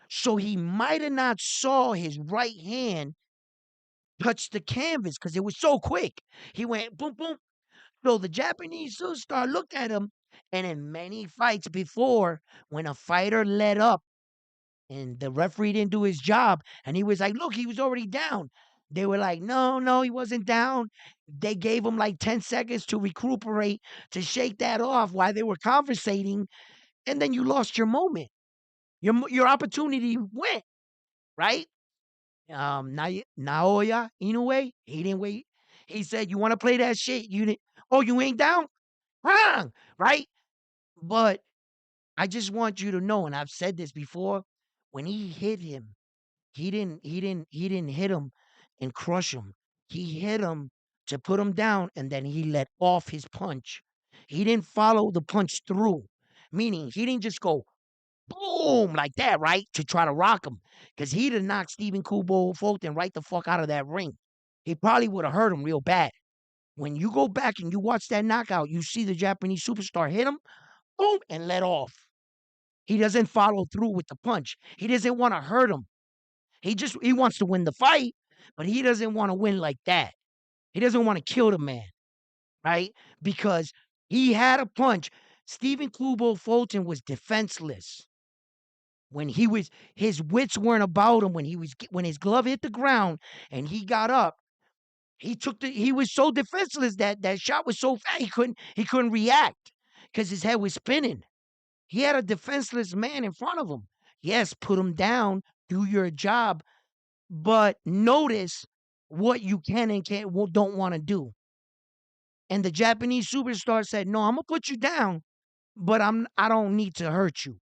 So he might have not saw his right hand touch the canvas because it was so quick. He went boom, boom. So the Japanese superstar looked at him, and in many fights before, when a fighter let up and the referee didn't do his job, and he was like, "Look, he was already down." They were like, "No, no, he wasn't down." They gave him like 10 seconds to recuperate, to shake that off while they were conversating, and then you lost your moment. Your opportunity went, right? Naoya Inoue, he didn't wait. He said, "You want to play that shit? You didn't. Oh, you ain't down? Wrong, right?" But I just want you to know, and I've said this before, when he hit him, he didn't hit him and crush him. He hit him to put him down, and then he let off his punch. He didn't follow the punch through, meaning he didn't just go boom like that, right, to try to rock him, because he'd have knocked Stephen Kubo Fulton right the fuck out of that ring. He probably would have hurt him real bad. When you go back and you watch that knockout, you see the Japanese superstar hit him, boom, and let off. He doesn't follow through with the punch. He doesn't want to hurt him. He wants to win the fight, but he doesn't want to win like that. He doesn't want to kill the man, right? Because he had a punch. Stephen Kubo Fulton was defenseless. When his wits weren't about him, when his glove hit the ground and he got up, he was so defenseless that shot was so fast he couldn't react because his head was spinning. He had a defenseless man in front of him. Yes, put him down, do your job, but notice what you can and can't don't want to do. And the Japanese superstar said, "No, I'm gonna put you down, but I don't need to hurt you."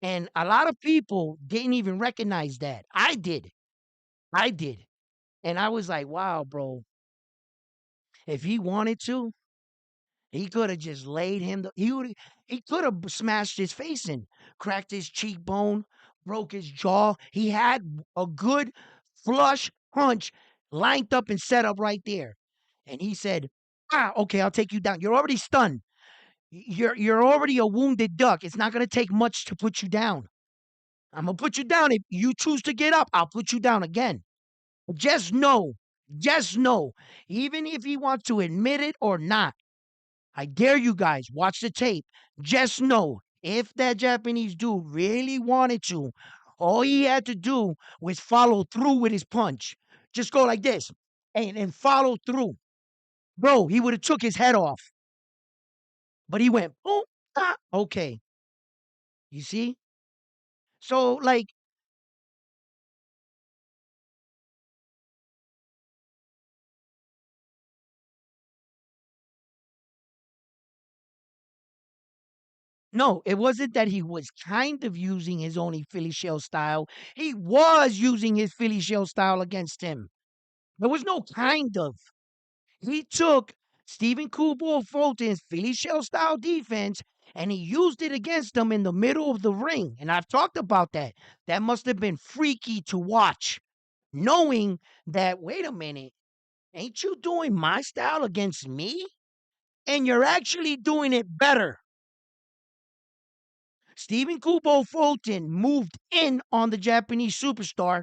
And a lot of people didn't even recognize that. I did. I did. And I was like, "Wow, bro. If he wanted to, he could have just laid him. He could have smashed his face in, cracked his cheekbone, broke his jaw. He had a good flush punch lined up and set up right there. And he said, okay, I'll take you down. You're already stunned. You're already a wounded duck. It's not gonna take much to put you down. I'm gonna put you down. If you choose to get up, I'll put you down again. Just know, just know, even if he wants to admit it or not, I dare you guys, watch the tape. Just know, if that Japanese dude really wanted to, all he had to do was follow through with his punch. Just go like this and follow through. Bro, he would have took his head off. But he went, oh, okay. You see? So, like, no, it wasn't that he was kind of using his own Philly shell style. He was using his Philly shell style against him. There was no kind of. He took Stephen Kubo Fulton's Philly shell style defense and he used it against him in the middle of the ring. And I've talked about that. That must have been freaky to watch, knowing that, wait a minute, ain't you doing my style against me? And you're actually doing it better. Stephen Kubo Fulton moved in on the Japanese superstar,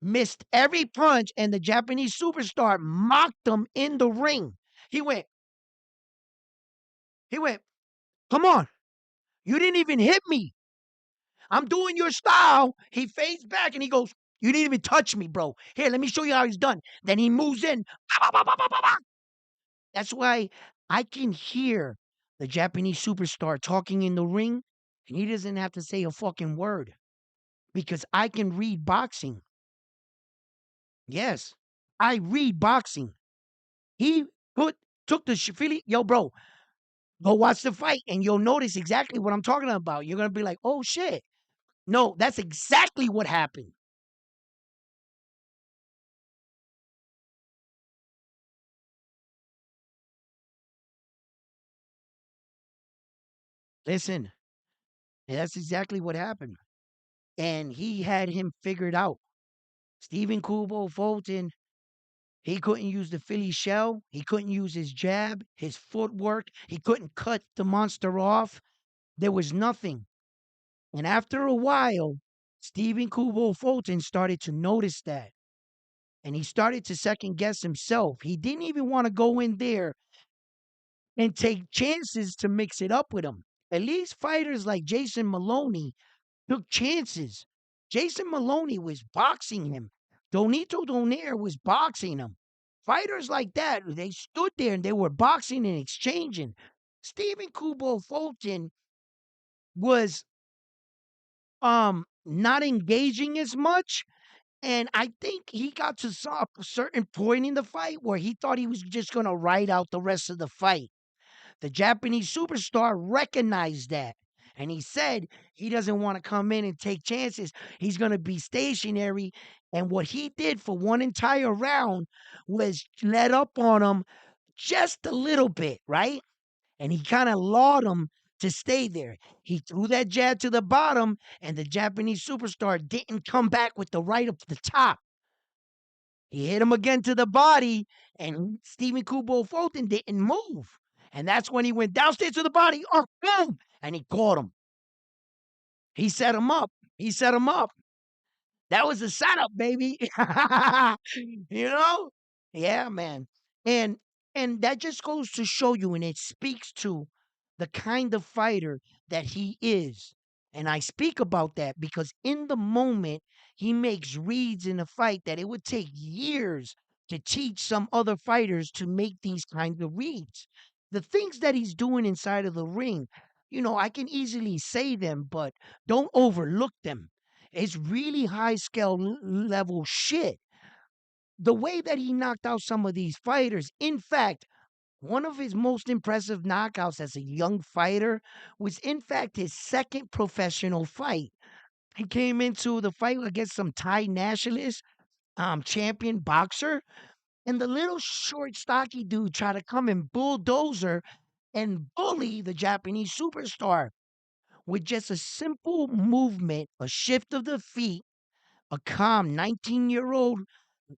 missed every punch, and the Japanese superstar mocked him in the ring. He went, he went, come on. You didn't even hit me. I'm doing your style. He fades back and he goes, you didn't even touch me, bro. Here, let me show you how he's done. Then he moves in. That's why I can hear the Japanese superstar talking in the ring, and he doesn't have to say a fucking word because I can read boxing. Yes, I read boxing. He took the Philly, yo, bro, go watch the fight and you'll notice exactly what I'm talking about. You're going to be like, oh shit. No, that's exactly what happened. Listen, that's exactly what happened. And he had him figured out. Stephen Kubo Fulton, he couldn't use the Philly shell. He couldn't use his jab, his footwork. He couldn't cut the monster off. There was nothing. And after a while, Stephen Kubo Fulton started to notice that. And he started to second guess himself. He didn't even want to go in there and take chances to mix it up with him. At least fighters like Jason Maloney took chances. Jason Maloney was boxing him. Donito Donaire was boxing him. Fighters like that, they stood there and they were boxing and exchanging. Stephen Kubo Fulton was not engaging as much. And I think he got to a certain point in the fight where he thought he was just going to ride out the rest of the fight. The Japanese superstar recognized that. And he said he doesn't want to come in and take chances. He's going to be stationary. And what he did for one entire round was let up on him, just a little bit, right? And he kind of lawed him to stay there. He threw that jab to the bottom, and the Japanese superstar didn't come back with the right up the top. He hit him again to the body, and Stephen Kubo Fulton didn't move. And that's when he went downstairs to the body, oh, boom, and he caught him. He set him up. He set him up. That was a setup, baby. You know? Yeah, man. And and that just goes to show you, and it speaks to the kind of fighter that he is. And I speak about that because in the moment he makes reads in a fight that it would take years to teach some other fighters to make these kinds of reads. The things that he's doing inside of the ring, I can easily say them, but don't overlook them. It's really high scale level shit. The way that he knocked out some of these fighters, in fact, one of his most impressive knockouts as a young fighter was, in fact, his second professional fight. He came into the fight against some Thai nationalist champion boxer, and the little short, stocky dude tried to come and bulldozer and bully the Japanese superstar with just a simple movement, a shift of the feet. A calm 19-year-old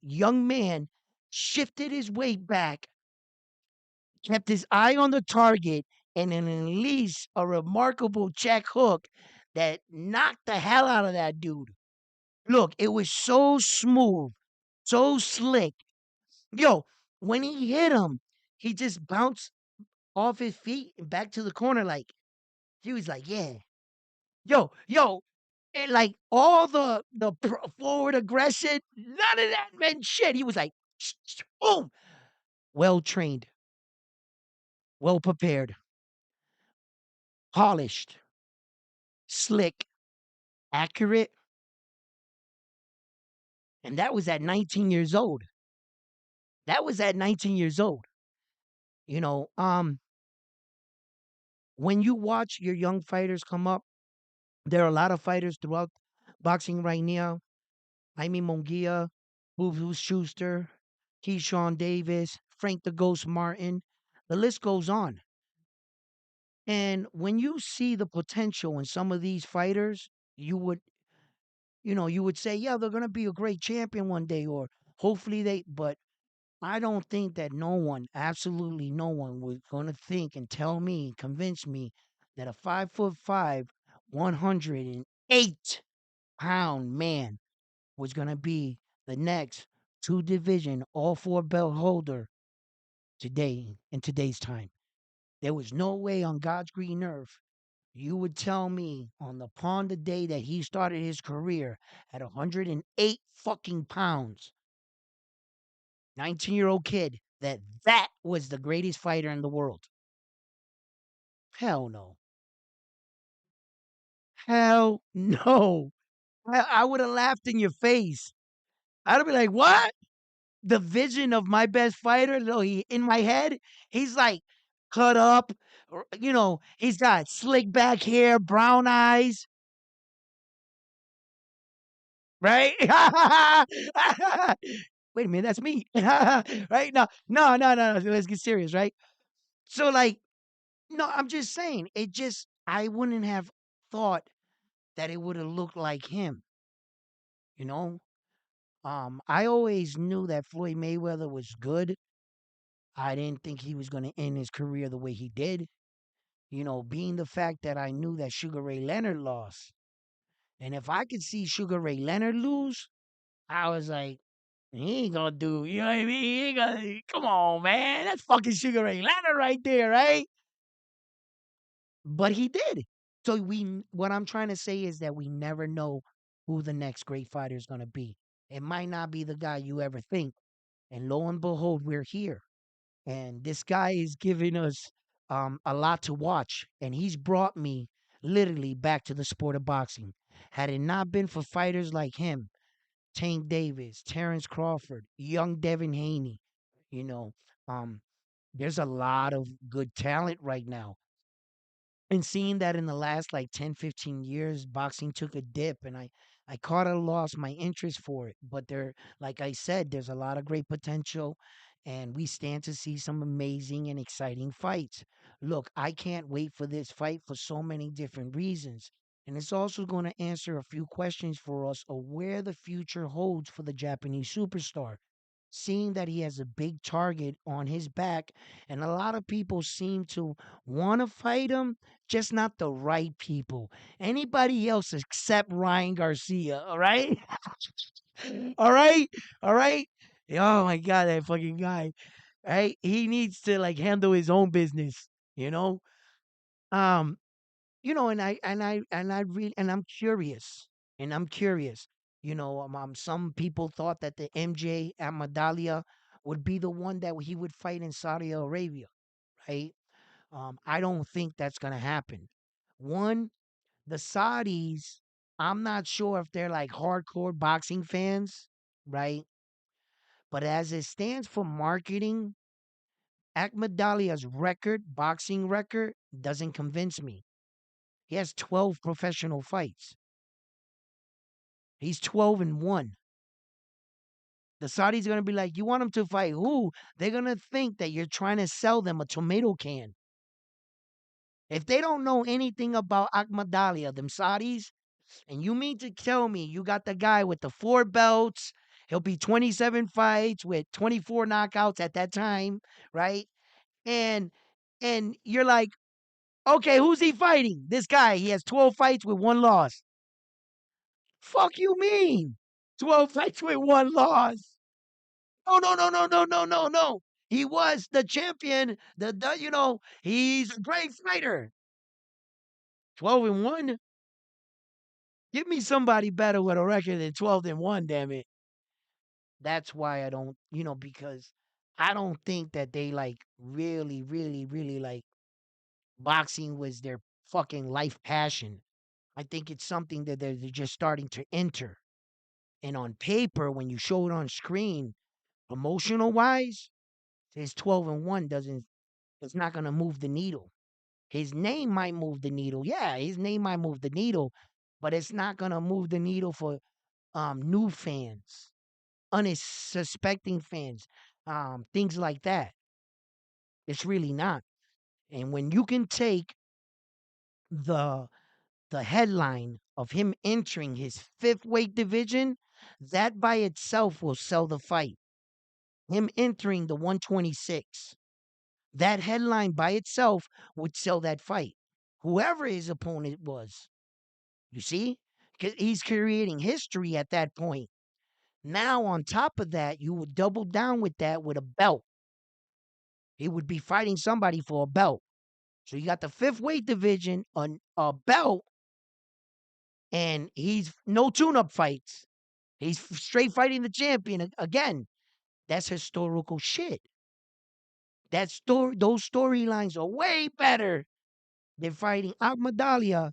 young man shifted his weight back, kept his eye on the target, and then unleashed a remarkable check hook that knocked the hell out of that dude. Look, it was so smooth, so slick. Yo, when he hit him, he just bounced off his feet and back to the corner like he was like, yeah. Yo, and like all the forward aggression, none of that meant shit. He was like, boom, well trained, well prepared, polished, slick, accurate, and that was at 19 years old. That was at 19 years old. You know, um, when you watch your young fighters come up, there are a lot of fighters throughout boxing right now. Jaime Munguia, Boo Schuster, Keyshawn Davis, Frank the Ghost Martin. The list goes on. And when you see the potential in some of these fighters, you would say, yeah, they're going to be a great champion one day, or hopefully but I don't think that no one, absolutely no one, was going to think and tell me, convince me that a 5'5", 108-pound man was going to be the next two division, all four belt holder today in today's time. There was no way on God's green earth you would tell me on the day that he started his career at 108 fucking pounds, 19-year-old kid, that was the greatest fighter in the world. Hell no. Hell no. I would have laughed in your face. I'd be like, what? The vision of my best fighter, though, in my head, he's like cut up, he's got slick back hair, brown eyes, right? Wait a minute, that's me. Right? No, no, no, no, no. Let's get serious, right? So, like, no, I'm just saying, I wouldn't have thought that it would have looked like him, you know? I always knew that Floyd Mayweather was good. I didn't think he was going to end his career the way he did. Being the fact that I knew that Sugar Ray Leonard lost. And if I could see Sugar Ray Leonard lose, I was like, he ain't gonna do, you know what I mean? He ain't gonna, come on, man. That's fucking Sugar Ray Leonard right there, right? But he did. So what I'm trying to say is that we never know who the next great fighter is gonna be. It might not be the guy you ever think. And lo and behold, we're here. And this guy is giving us a lot to watch. And he's brought me literally back to the sport of boxing. Had it not been for fighters like him, Tank Davis, Terrence Crawford, young Devin Haney, you know, um, there's a lot of good talent right now. And seeing that in the last like 10, 15 years, boxing took a dip, and I caught a lost my interest for it. But like I said, there's a lot of great potential. and we stand to see some amazing and exciting fights. Look, I can't wait for this fight for so many different reasons. And it's also going to answer a few questions for us of where the future holds for the Japanese superstar. Seeing that he has a big target on his back, and a lot of people seem to want to fight him, just not the right people. Anybody else except Ryan Garcia, all right? All right? All right? Oh my God, that fucking guy. Right? He needs to like handle his own business, you know? Um, and I'm curious. And I'm curious. Some people thought that the MJ at Medalia would be the one that he would fight in Saudi Arabia, right? I don't think that's gonna happen. One, the Saudis, I'm not sure if they're like hardcore boxing fans, right? But as it stands for marketing, Akmadalia's boxing record, doesn't convince me. He has 12 professional fights. He's 12-1. The Saudis are going to be like, you want him to fight who? They're going to think that you're trying to sell them a tomato can. If they don't know anything about Akmadalia, them Saudis, and you mean to tell me you got the guy with the 4 belts, he'll be 27 fights with 24 knockouts at that time, right? And you're like, okay, who's he fighting? This guy, he has 12 fights with 1 loss. Fuck you mean? 12 fights with 1 loss. No, no, no, no, no, no, no, no. He was the champion. He's a great fighter. 12-1. Give me somebody better with a record than 12-1, damn it. That's why I don't, because I don't think that they like really, really, really like boxing was their fucking life passion. I think it's something that they're just starting to enter. And on paper, when you show it on screen, emotional wise, his 12-1 it's not gonna move the needle. His name might move the needle. Yeah, his name might move the needle, but it's not gonna move the needle for new fans, unsuspecting fans, things like that. It's really not. And when you can take the headline of him entering his fifth weight division, that by itself will sell the fight. Him entering the 126. That headline by itself would sell that fight. Whoever his opponent was. You see? 'Cause he's creating history at that point. Now, on top of that, you would double down with that with a belt. He would be fighting somebody for a belt. So you got the fifth weight division on a belt, and he's no tune-up fights. He's straight fighting the champion again. That's historical shit. Those storylines are way better than fighting Akmadalia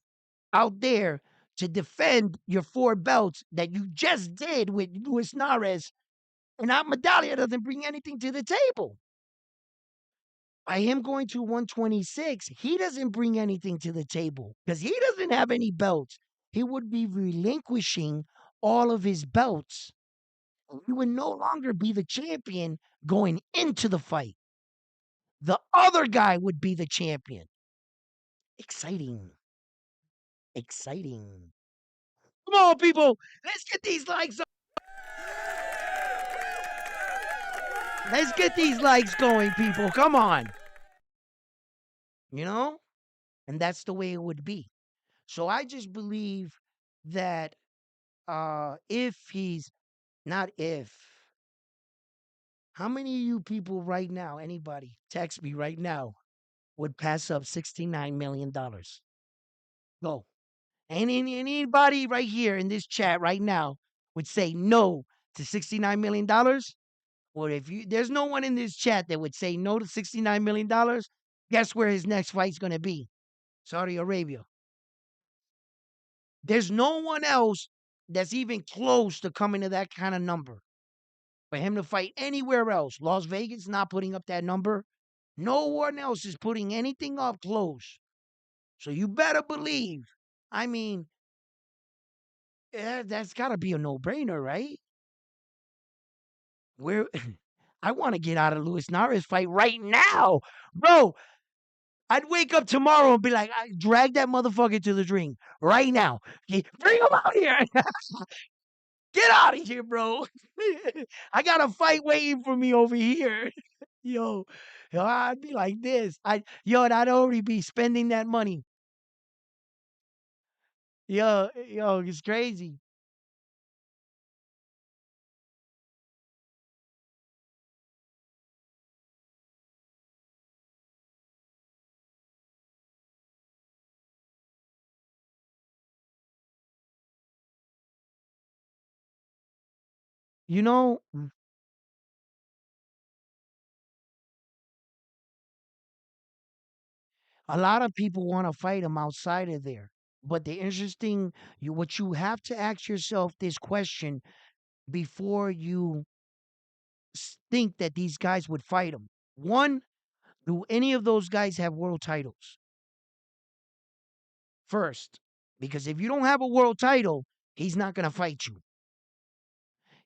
out there to defend your 4 belts that you just did with Luis Nares, and Akmadalia doesn't bring anything to the table. By him going to 126, he doesn't bring anything to the table because he doesn't have any belts. He would be relinquishing all of his belts. He would no longer be the champion going into the fight. The other guy would be the champion. Exciting. Exciting. Come on, people. Let's get these likes up. Let's get these likes going, people. Come on. You know? And that's the way it would be. So I just believe that if he's not if, how many of you people right now, anybody, text me right now, would pass up $69 million? Go. Anybody right here in this chat right now would say no to $69 million? Or if you there's no one in this chat that would say no to $69 million, guess where his next fight's gonna be? Saudi Arabia. There's no one else that's even close to coming to that kind of number. For him to fight anywhere else, Las Vegas not putting up that number. No one else is putting anything up close. So you better believe. I mean, that's got to be a no-brainer, right? Where I want to get out of Luis Nery's fight right now, bro. I'd wake up tomorrow and be like, I drag that motherfucker to the ring right now. Bring him out here. Get out of here, bro. I got a fight waiting for me over here. Yo, I'd be like this. And I'd already be spending that money. Yo, it's crazy. You know, a lot of people want to fight him outside of there. But the interesting, what you have to ask yourself this question before you think that these guys would fight him. One, do any of those guys have world titles? First, because if you don't have a world title, he's not going to fight you.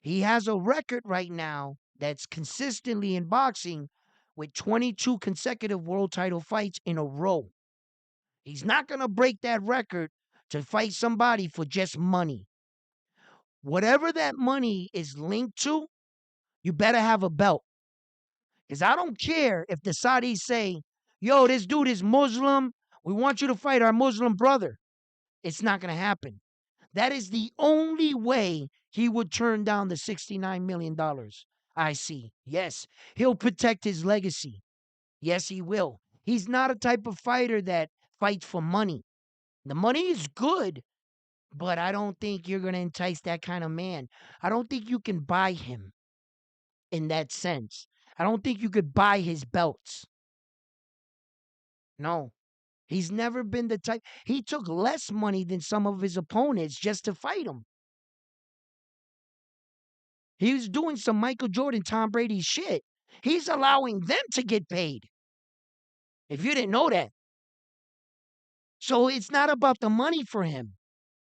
He has a record right now that's consistently in boxing with 22 consecutive world title fights in a row. He's not going to break that record to fight somebody for just money. Whatever that money is linked to, you better have a belt. Because I don't care if the Saudis say, yo, this dude is Muslim. We want you to fight our Muslim brother. It's not going to happen. That is the only way he would turn down the $69 million. I see. Yes, he'll protect his legacy. Yes, he will. He's not a type of fighter that fights for money. The money is good, but I don't think you're going to entice that kind of man. I don't think you can buy him in that sense. I don't think you could buy his belts. No. He's never been the type. He took less money than some of his opponents just to fight him. He was doing some Michael Jordan, Tom Brady shit. He's allowing them to get paid. If you didn't know that. So it's not about the money for him.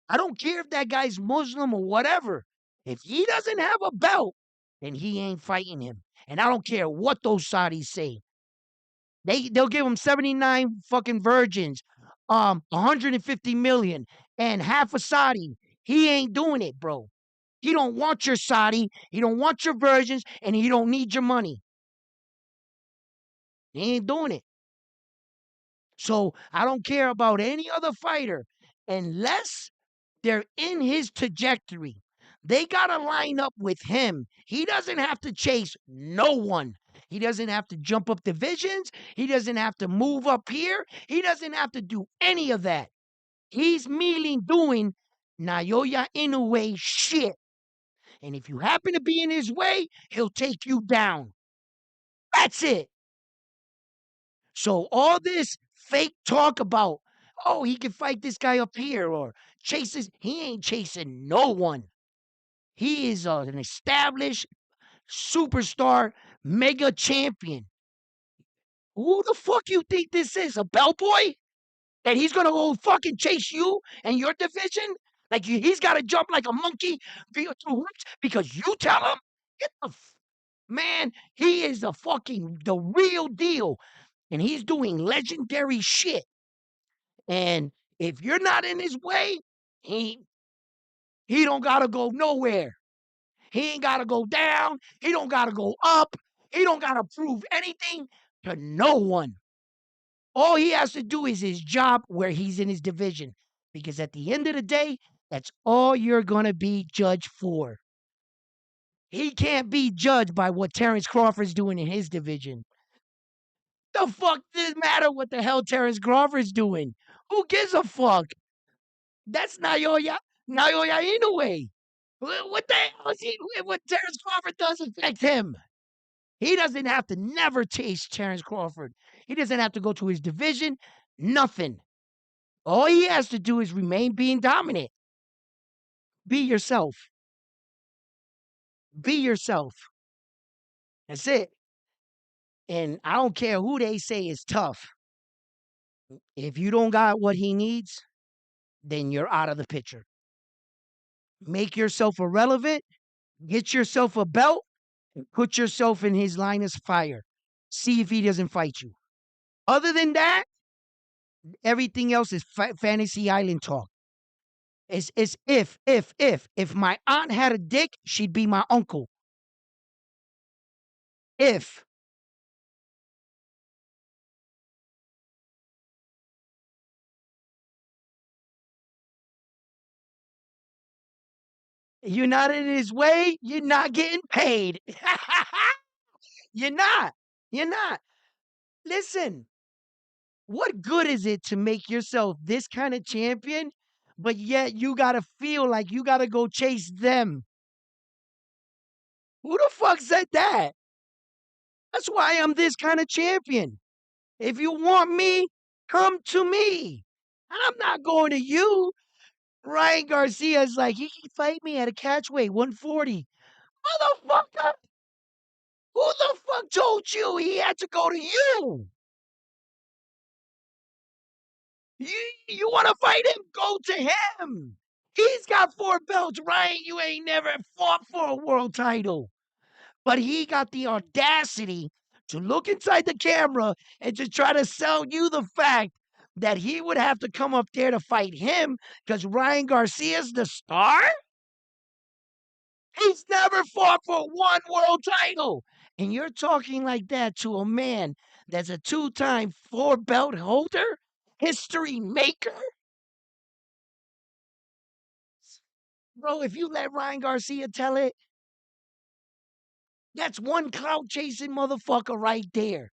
I don't care if that guy's Muslim or whatever. If he doesn't have a belt, then he ain't fighting him. And I don't care what those Saudis say. They'll give him 79 fucking virgins, 150 million, and half a Saudi. He ain't doing it, bro. He don't want your Saudi. He don't want your virgins, and he don't need your money. He ain't doing it. So I don't care about any other fighter unless they're in his trajectory. They got to line up with him. He doesn't have to chase no one. He doesn't have to jump up divisions. He doesn't have to move up here. He doesn't have to do any of that. He's merely doing Naoya Inoue shit. And if you happen to be in his way, he'll take you down. That's it. So all this fake talk about, oh, he can fight this guy up here or chases, he ain't chasing no one. He is an established superstar mega champion. Who the fuck you think this is? A bellboy? That he's gonna go fucking chase you and your division? Like he's gotta jump like a monkey through hoops because you tell him? Get the man, he is the real deal. And he's doing legendary shit. And if you're not in his way, he don't gotta go nowhere. He ain't gotta go down. He don't gotta go up. He don't gotta prove anything to no one. All he has to do is his job where he's in his division. Because at the end of the day, that's all you're gonna be judged for. He can't be judged by what Terrence Crawford's doing in his division. The fuck does it matter what the hell Terrence Crawford's doing? Who gives a fuck? That's Naoya Inoue. What the hell is he? What Terrence Crawford does affect him. He doesn't have to never taste Terrence Crawford. He doesn't have to go to his division. Nothing. All he has to do is remain being dominant. Be yourself. Be yourself. That's it. And I don't care who they say is tough. If you don't got what he needs, then you're out of the picture. Make yourself irrelevant. Get yourself a belt Put yourself in his line of fire. See if he doesn't fight you. Other than that, everything else is fantasy island talk. It's if my aunt had a dick, she'd be my uncle. If you're not in his way, you're not getting paid. You're not. You're not. Listen, what good is it to make yourself this kind of champion, but yet you gotta feel like you gotta go chase them? Who the fuck said that? That's why I'm this kind of champion. If you want me, come to me. I'm not going to you. Ryan Garcia's like, he can fight me at a catchweight, 140. Motherfucker! Who the fuck told you he had to go to you? You want to fight him? Go to him. He's got 4 belts. Ryan, you ain't never fought for a world title. But he got the audacity to look inside the camera and to try to sell you the fact that he would have to come up there to fight him because Ryan Garcia's the star? He's never fought for one world title. And you're talking like that to a man that's a 2-time 4 belt holder, history maker? Bro, if you let Ryan Garcia tell it, that's one clout chasing motherfucker right there.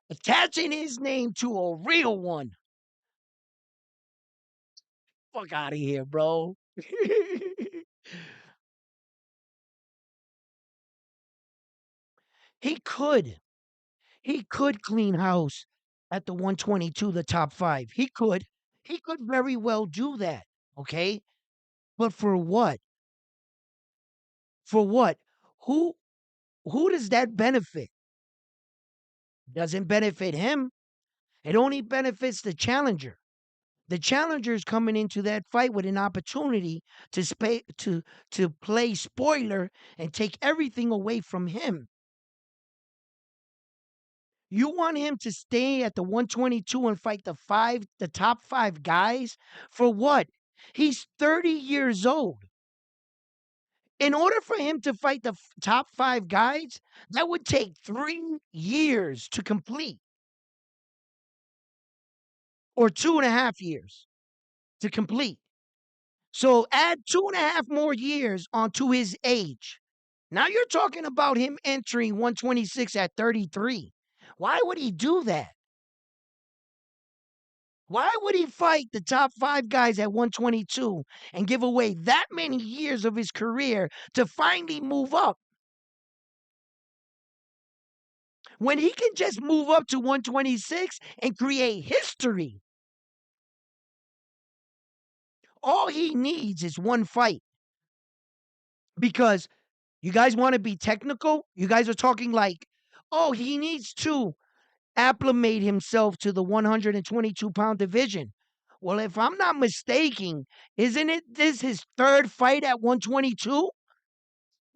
Attaching his name to a real one. Fuck out of here, bro. he could. He could clean house at the 122, the top 5. He could. He could very well do that. Okay? But for what? For what? Who who does that benefit? Doesn't benefit him. It only benefits the challenger. The challenger is coming into that fight with an opportunity to play spoiler and take everything away from him. You want him to stay at the 122 and fight the top 5 guys for what? He's 30 years old. In order for him to fight the top 5 guys, that would take 3 years to complete, or 2.5 years to complete. So add 2.5 more years onto his age. Now you're talking about him entering 126 at 33. Why would he do that? Why would he fight the top 5 guys at 122 and give away that many years of his career to finally move up? When he can just move up to 126 and create history. All he needs is one fight. Because you guys want to be technical? You guys are talking like, oh, he needs to acclimate himself to the 122-pound division. Well, if I'm not mistaken, isn't it this his 3rd fight at 122?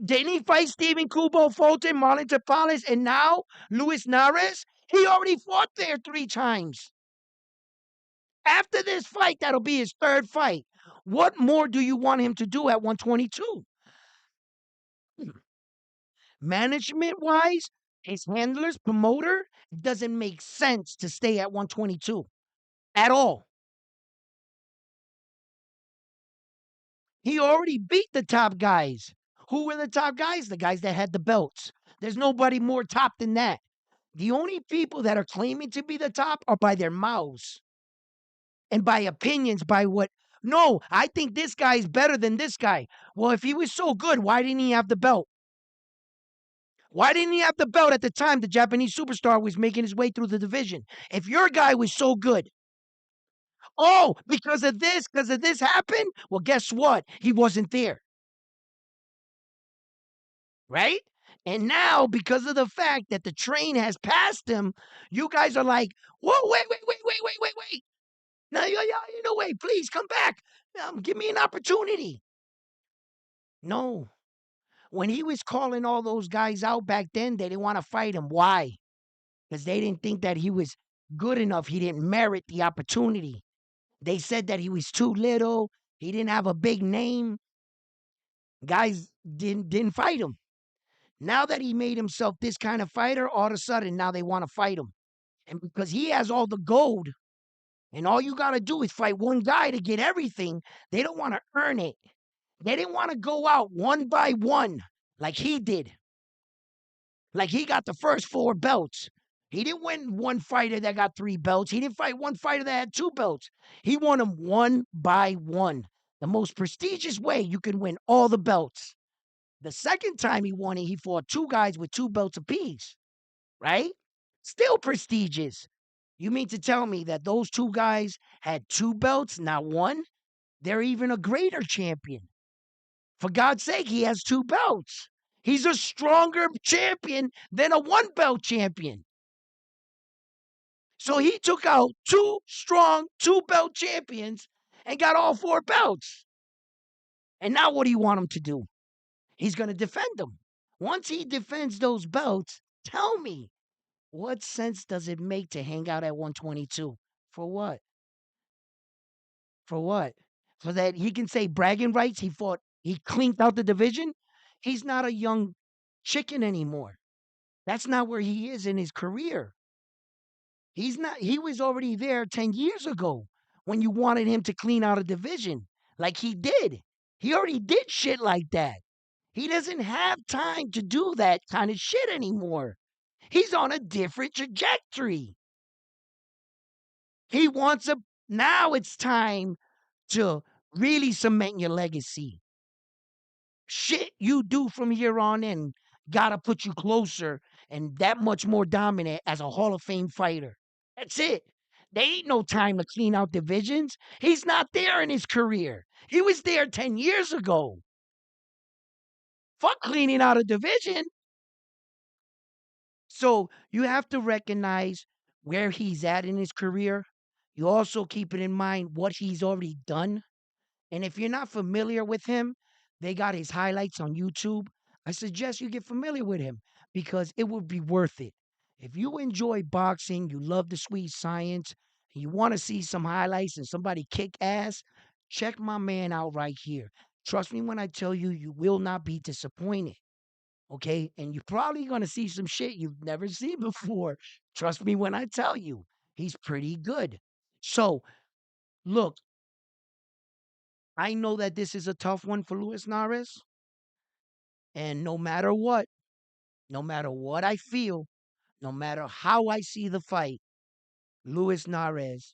Didn't he fight Stephen Kubo, Fulton, Marlon Tapales, and now Luis Nery? He already fought there 3 times. After this fight, that'll be his 3rd fight. What more do you want him to do at 122? Management wise, his handlers, promoter, it doesn't make sense to stay at 122 at all. He already beat the top guys. Who were the top guys? The guys that had the belts. There's nobody more top than that. The only people that are claiming to be the top are by their mouths and by opinions, by what. No, I think this guy is better than this guy. Well, if he was so good, why didn't he have the belt? Why didn't he have the belt at the time the Japanese superstar was making his way through the division? If your guy was so good, oh, because of this happened, well, guess what? He wasn't there. Right? And now, because of the fact that the train has passed him, you guys are like, whoa, wait. Now, wait, please come back. Give me an opportunity. No. When he was calling all those guys out back then, they didn't want to fight him. Why? Because they didn't think that he was good enough. He didn't merit the opportunity. They said that he was too little. He didn't have a big name. Guys didn't fight him. Now that he made himself this kind of fighter, all of a sudden now they want to fight him. And because he has all the gold, and all you got to do is fight one guy to get everything, they don't want to earn it. They didn't want to go out one by one like he did. Like he got the first four belts. He didn't win one fighter that got three belts. He didn't fight one fighter that had two belts. He won them one by one. The most prestigious way you can win all the belts. The second time he won it, he fought two guys with two belts apiece, right? Still prestigious. You mean to tell me that those two guys had two belts, not one? They're even a greater champion. For God's sake, he has two belts. He's a stronger champion than a one belt champion. So he took out two strong two belt champions and got all four belts. And now what do you want him to do? He's going to defend them. Once he defends those belts, tell me, what sense does it make to hang out at 122? For what? For what? So that he can say bragging rights, he cleaned out the division? He's not a young chicken anymore. That's not where he is in his career. He's not, he was already there 10 years ago when you wanted him to clean out a division like he did. He already did shit like that. He doesn't have time to do that kind of shit anymore. He's on a different trajectory. He wants a, now it's time to really cement your legacy. Shit you do from here on in gotta put you closer and that much more dominant as a Hall of Fame fighter. That's it. They ain't no time to clean out divisions. He's not there in his career. He was there 10 years ago. Fuck cleaning out a division. So you have to recognize where he's at in his career. You also keep it in mind what he's already done. And if you're not familiar with him, they got his highlights on YouTube. I suggest you get familiar with him because it would be worth it. If you enjoy boxing, you love the sweet science, and you want to see some highlights and somebody kick ass, check my man out right here. Trust me when I tell you, you will not be disappointed. Okay? And you're probably going to see some shit you've never seen before. Trust me when I tell you, he's pretty good. So, look, I know that this is a tough one for Luis Nares. And no matter what I feel, no matter how I see the fight, Luis Nares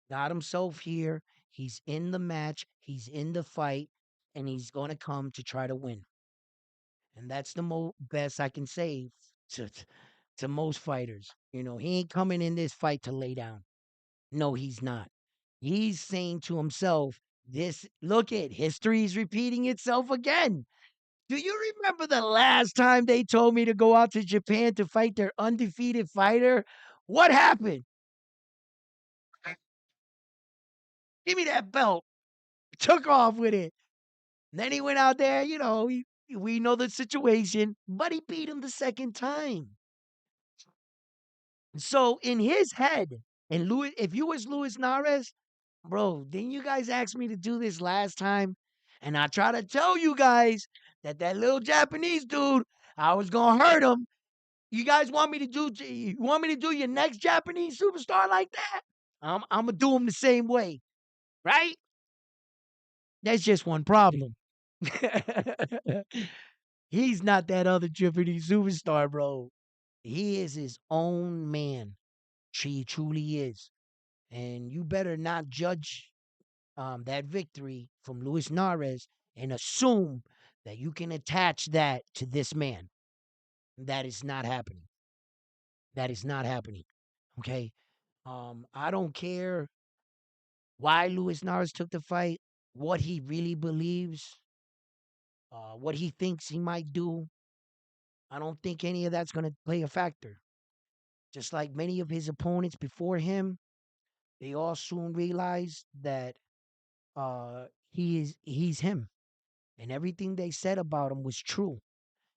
got himself here. He's in the match, he's in the fight, and he's going to come to try to win. And that's the best I can say to, to most fighters. You know, he ain't coming in this fight to lay down. No, he's not. He's saying to himself, this, look at history's repeating itself again. Do you remember the last time they told me to go out to Japan to fight their undefeated fighter? What happened? Give me that belt. Took off with it. And then he went out there, you know, we know the situation, but he beat him the second time. So in his head, and Louis, if you was Luis Nares, bro, didn't you guys ask me to do this last time? And I try to tell you guys that that little Japanese dude, I was gonna hurt him. You guys want me to do? You want me to do your next Japanese superstar like that? I'm gonna do him the same way, right? That's just one problem. He's not that other Japanese superstar, bro. He is his own man. He truly is, and you better not judge that victory from Luis Nares and assume that you can attach that to this man. That is not happening. That is not happening. Okay. I don't care why Luis Nares took the fight, what he really believes, what he thinks he might do. I don't think any of that's going to play a factor. Just like many of his opponents before him, they all soon realized that he's him, and everything they said about him was true.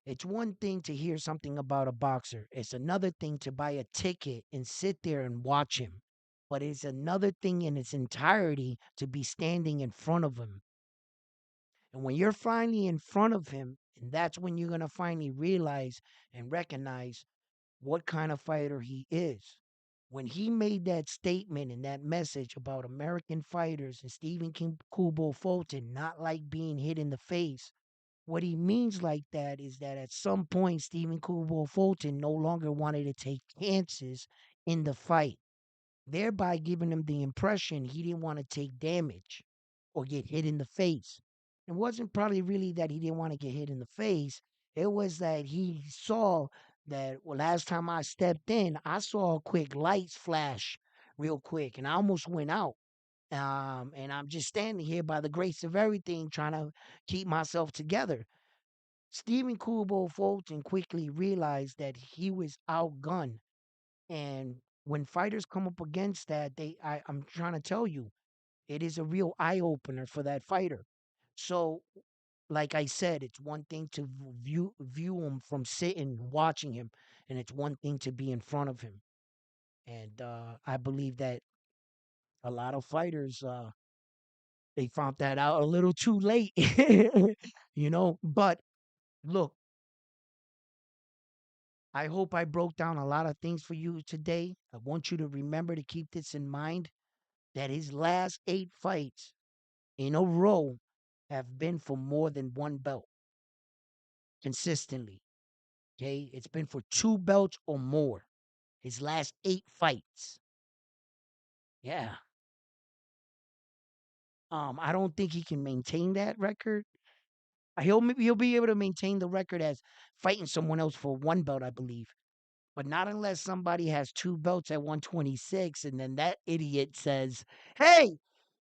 It's one thing to hear something about a boxer. It's another thing to buy a ticket and sit there and watch him. But it's another thing in its entirety to be standing in front of him. And when you're finally in front of him, and that's when you're going to finally realize and recognize what kind of fighter he is. When he made that statement and that message about American fighters and Stephen King Kubo Fulton not like being hit in the face, what he means like that is that at some point Stephen Kubo Fulton no longer wanted to take chances in the fight, thereby giving him the impression he didn't want to take damage or get hit in the face. It wasn't probably really that he didn't want to get hit in the face. It was that he saw that, well, last time I stepped in, I saw a quick lights flash real quick and I almost went out. And I'm just standing here by the grace of everything trying to keep myself together. Stephen Kubo Fulton quickly realized that he was outgunned. And when fighters come up against that, I'm trying to tell you, it is a real eye opener for that fighter. So, like I said, it's one thing to view him from sitting watching him, and it's one thing to be in front of him. And I believe that a lot of fighters they found that out a little too late, But look, I hope I broke down a lot of things for you today. I want you to remember to keep this in mind that his last 8 fights in a row have been for more than one belt consistently. Okay, it's been for 2 belts or more. His last 8 fights. Yeah. I don't think he can maintain that record. He'll be able to maintain the record as fighting someone else for one belt, I believe. But not unless somebody has 2 belts at 126, and then that idiot says, "Hey,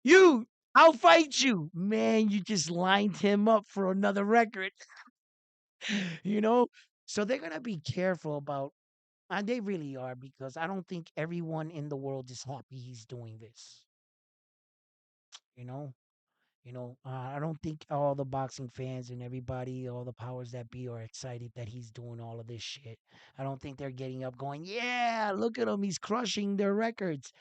you, I'll fight you." Man, you just lined him up for another record, you know? So they're gonna be careful about, and they really are, because I don't think everyone in the world is happy he's doing this. You know, I don't think all the boxing fans and everybody, all the powers that be, are excited that he's doing all of this shit. I don't think they're getting up going, "Yeah, look at him, he's crushing their records."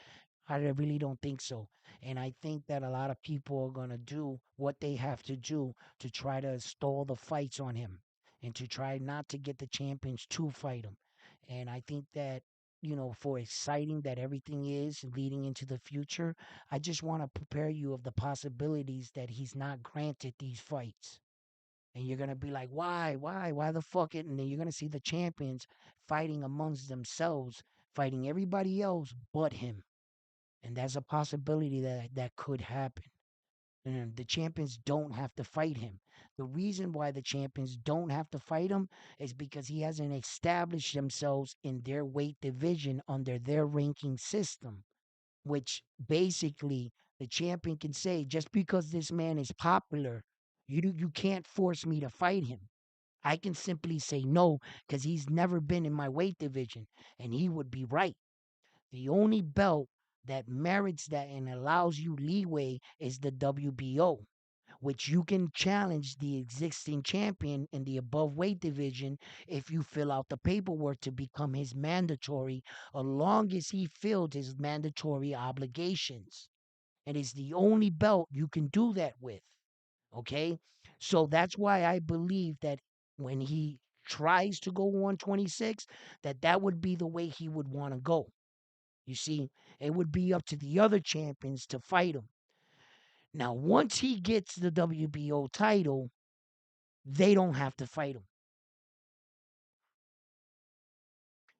I really don't think so. And I think that a lot of people are going to do what they have to do to try to stall the fights on him and to try not to get the champions to fight him. And I think that, for exciting that everything is leading into the future, I just want to prepare you of the possibilities that he's not granted these fights. And you're going to be like, why? Why the fuck it? And then you're going to see the champions fighting amongst themselves, fighting everybody else but him, and that's a possibility that could happen. And the champions don't have to fight him. The reason why the champions don't have to fight him is because he hasn't established themselves in their weight division under their ranking system, which basically the champion can say, just because this man is popular, you can't force me to fight him. I can simply say no because he's never been in my weight division, and he would be right. The only belt that merits that and allows you leeway is the WBO, which you can challenge the existing champion in the above weight division if you fill out the paperwork to become his mandatory, as long as he filled his mandatory obligations. It is the only belt you can do that with. Okay? So that's why I believe that when he tries to go 126, that would be the way he would want to go. You see, it would be up to the other champions to fight him. Now, once he gets the WBO title, they don't have to fight him.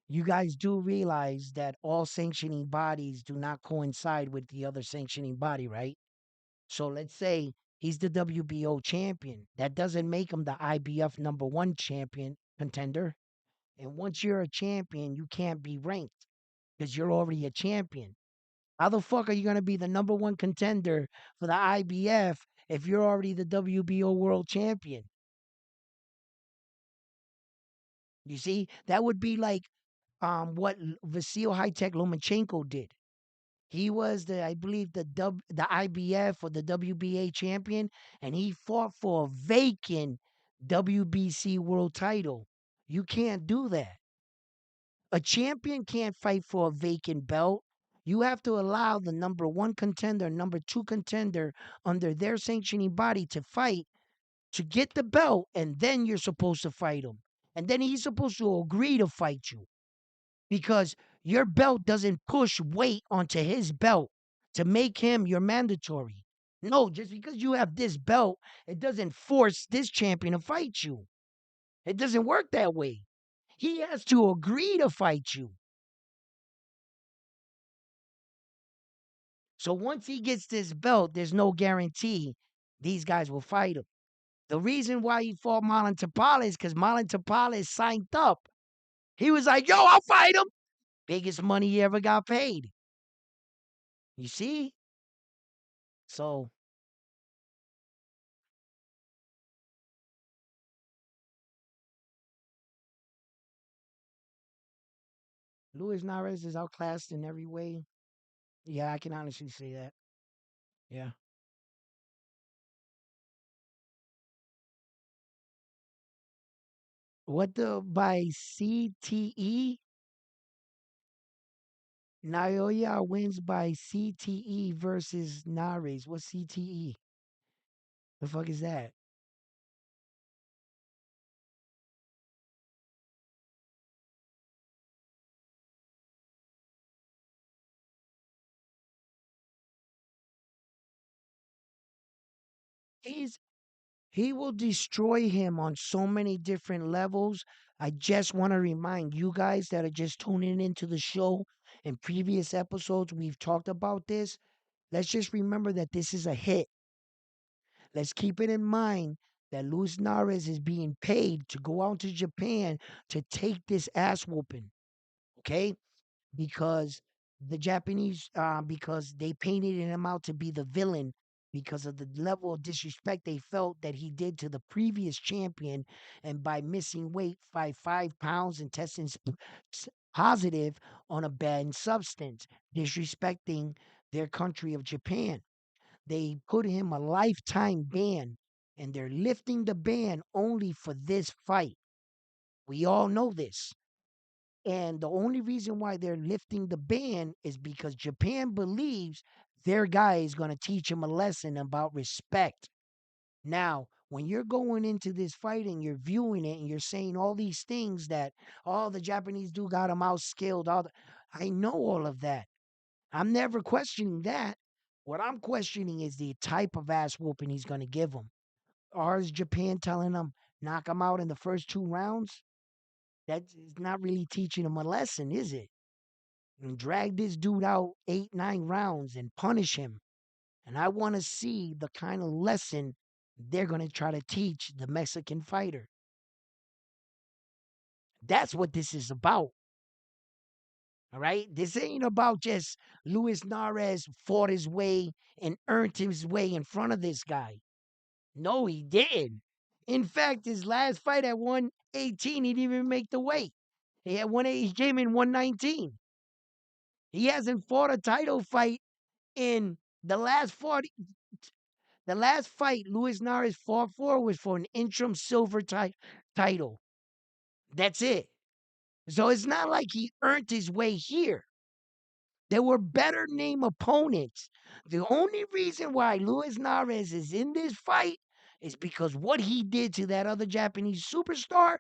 You guys do realize that all sanctioning bodies do not coincide with the other sanctioning body, right? So let's say he's the WBO champion. That doesn't make him the IBF #1 champion contender. And once you're a champion, you can't be ranked because you're already a champion. How the fuck are you going to be the #1 contender for the IBF if you're already the WBO world champion? You see, that would be like what Vasil High-Tech Lomachenko did. He was I believe, the IBF or the WBA champion, and he fought for a vacant WBC world title. You can't do that. A champion can't fight for a vacant belt. You have to allow the number one contender, number two contender under their sanctioning body to fight to get the belt, and then you're supposed to fight him. And then he's supposed to agree to fight you because your belt doesn't push weight onto his belt to make him your mandatory. No, just because you have this belt, it doesn't force this champion to fight you. It doesn't work that way. He has to agree to fight you. So once he gets this belt, there's no guarantee these guys will fight him. The reason why he fought Marlon Tapales is because Marlon Tapales signed up. He was like, yo, I'll fight him. Biggest money he ever got paid. You see? So Luis Nares is outclassed in every way. Yeah, I can honestly say that. Yeah. What the by CTE? Naoya wins by CTE versus Nares. What's CTE? The fuck is that? He's He will destroy him on so many different levels. I just want to remind you guys that are just tuning into the show. In previous episodes, we've talked about this. Let's just remember that this is a hit. Let's keep it in mind that Luis Nares is being paid to go out to Japan to take this ass whooping. Okay? Because the Japanese, because they painted him out to be the villain because of the level of disrespect they felt that he did to the previous champion, and by missing weight by 5 pounds and testing positive on a banned substance, disrespecting their country of Japan. They put him a lifetime ban, and they're lifting the ban only for this fight. We all know this. And the only reason why they're lifting the ban is because Japan believes their guy is going to teach him a lesson about respect. Now, when you're going into this fight and you're viewing it and you're saying all these things that all the Japanese do got him outskilled, I know all of that. I'm never questioning that. What I'm questioning is the type of ass whooping he's going to give him. Or is Japan telling him knock him out in the first 2 rounds? That's not really teaching him a lesson, is it? And drag this dude out 8, 9 rounds and punish him. And I want to see the kind of lesson they're going to try to teach the Mexican fighter. That's what this is about. All right. This ain't about just Luis Nares fought his way and earned his way in front of this guy. No, he didn't. In fact, his last fight at 118, he didn't even make the weight. He had 180, he came in 119. He hasn't fought a title fight in the last fight Luis Nares fought for was for an interim silver title. That's it. So it's not like he earned his way here. There were better name opponents. The only reason why Luis Nares is in this fight is because what he did to that other Japanese superstar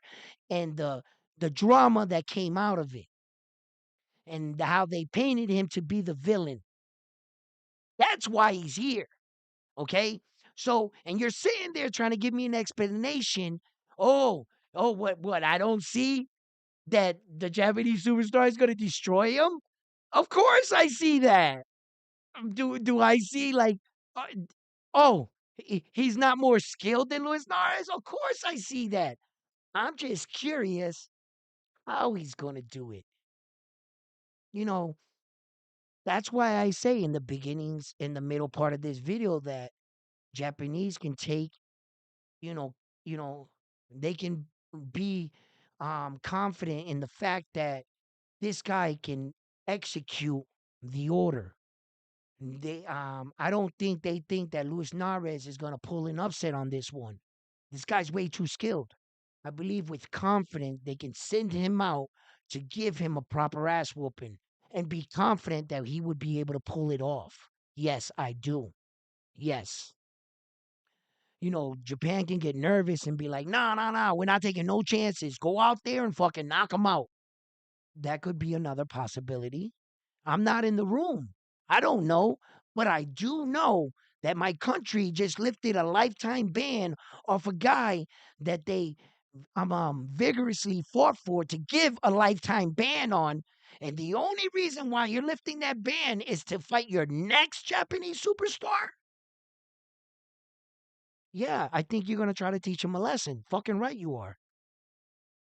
and the drama that came out of it and how they painted him to be the villain. That's why he's here. Okay? So, and you're sitting there trying to give me an explanation. Oh, what? I don't see that the Japanese superstar is going to destroy him. Of course, I see that. Do I see like, uh, oh, he's not more skilled than Luis Nares? Of course, I see that. I'm just curious how he's going to do it. You know, that's why I say in the beginnings, in the middle part of this video, that Japanese can take you know, you know, they can be confident in the fact that this guy can execute the order. I don't think they think that Luis Nares is going to pull an upset on this one. This guy's way too skilled. I believe with confidence they can send him out to give him a proper ass whooping and be confident that he would be able to pull it off. Yes, I do. Yes. Japan can get nervous and be like, nah, nah, nah, we're not taking no chances. Go out there and fucking knock him out. That could be another possibility. I'm not in the room. I don't know. But I do know that my country just lifted a lifetime ban off a guy that they vigorously fought for to give a lifetime ban on. And the only reason why you're lifting that ban is to fight your next Japanese superstar. Yeah, I think you're going to try to teach him a lesson. Fucking right you are.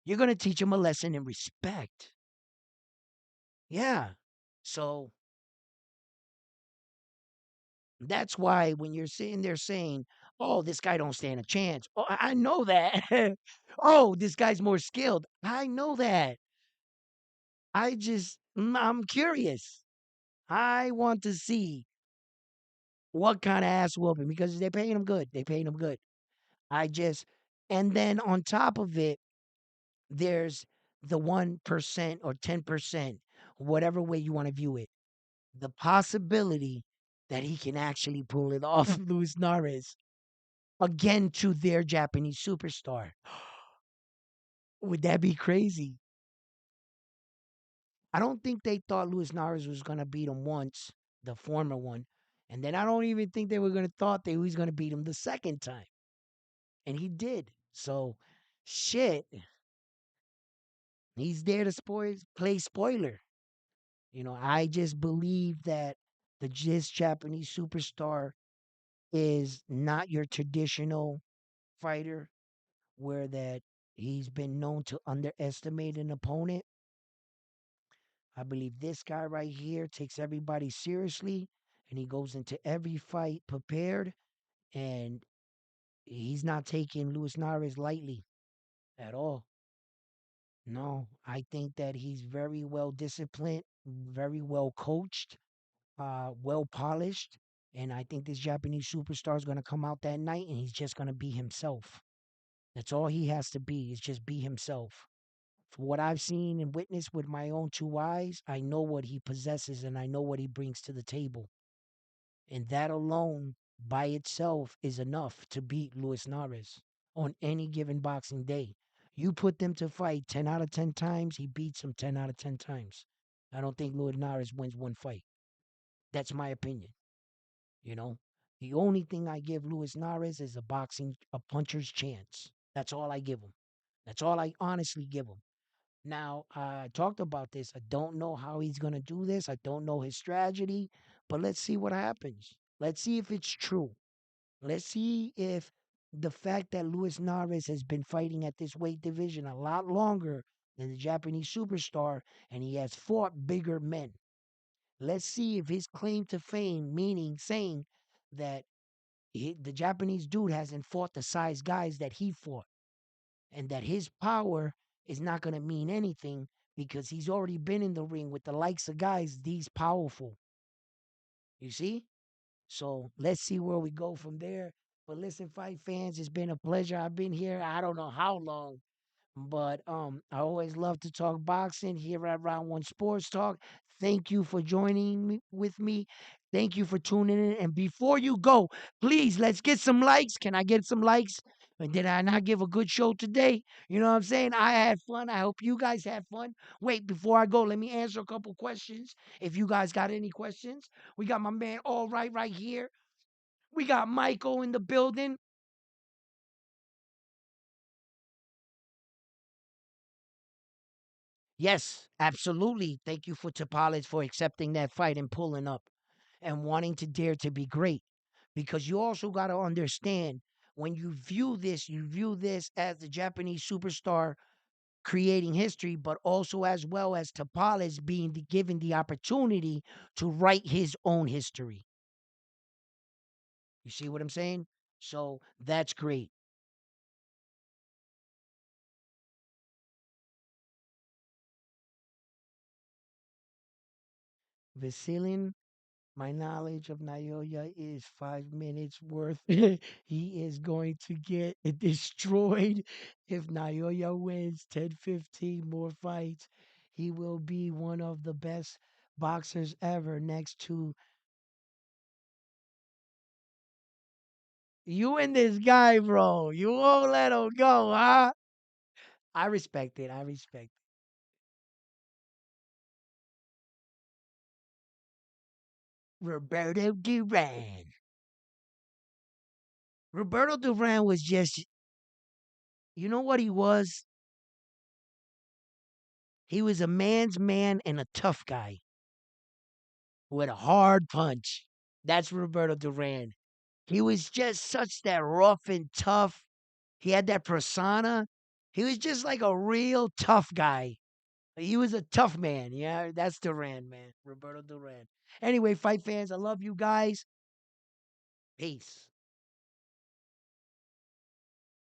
You're going to teach him a lesson in respect. Yeah. So that's why when you're sitting there saying, "Oh, this guy don't stand a chance." Oh, I know that. Oh, this guy's more skilled. I know that. I'm curious. I want to see what kind of ass whooping because they're paying him good. They paying him good. I just, and then on top of it, there's the 1% or 10%, whatever way you want to view it, the possibility that he can actually pull it off, Luis Nares, again to their Japanese superstar. Would that be crazy? I don't think they thought Luis Nares was going to beat him once, the former one. And then I don't even think they were going to thought they was going to beat him the second time. And he did. So, shit, he's there to play spoiler. I just believe that this Japanese superstar is not your traditional fighter, where that he's been known to underestimate an opponent. I believe this guy right here takes everybody seriously, and he goes into every fight prepared, and he's not taking Luis Nares lightly at all. No, I think that he's very well disciplined, very well coached, well polished, and I think this Japanese superstar is going to come out that night and he's just going to be himself. That's all he has to be is just be himself. From what I've seen and witnessed with my own two eyes, I know what he possesses and I know what he brings to the table. And that alone by itself is enough to beat Luis Nares on any given boxing day. You put them to fight 10 out of 10 times, he beats them 10 out of 10 times. I don't think Luis Nares wins one fight. That's my opinion. You know, the only thing I give Luis Nares is a puncher's chance. That's all I give him. That's all I honestly give him. Now, I talked about this. I don't know how he's going to do this. I don't know his strategy, but let's see what happens. Let's see if it's true. Let's see if the fact that Luis Nares has been fighting at this weight division a lot longer than the Japanese superstar and he has fought bigger men. Let's see if his claim to fame, meaning saying that the Japanese dude hasn't fought the size guys that he fought and that his power is not going to mean anything because he's already been in the ring with the likes of guys these powerful. You see? So let's see where we go from there. But listen, fight fans, it's been a pleasure. I've been here, I don't know how long, but I always love to talk boxing here at Round One Sports Talk. Thank you for joining me with me. Thank you for tuning in. And before you go, please let's get some likes. Can I get some likes? And did I not give a good show today? You know what I'm saying? I had fun. I hope you guys had fun. Wait, before I go, let me answer a couple questions. If you guys got any questions, we got my man All right here. We got Michael in the building. Yes, absolutely. Thank you for Tapales for accepting that fight and pulling up and wanting to dare to be great. Because you also got to understand when you view this as the Japanese superstar creating history, but also as well as Tapales being given the opportunity to write his own history. You see what I'm saying? So that's great. Vasilin My knowledge of Naoya is 5 minutes worth. He is going to get destroyed if Naoya wins 10, 15 more fights. He will be one of the best boxers ever next to you and this guy, bro. You won't let him go, huh? I respect it. I respect it. Roberto Duran. Roberto Duran was just, you know what he was? He was a man's man and a tough guy with a hard punch. That's Roberto Duran. He was just such that rough and tough. He had that persona. He was just like a real tough guy. He was a tough man. Yeah, that's Duran, man. Roberto Duran. Anyway, fight fans, I love you guys. Peace.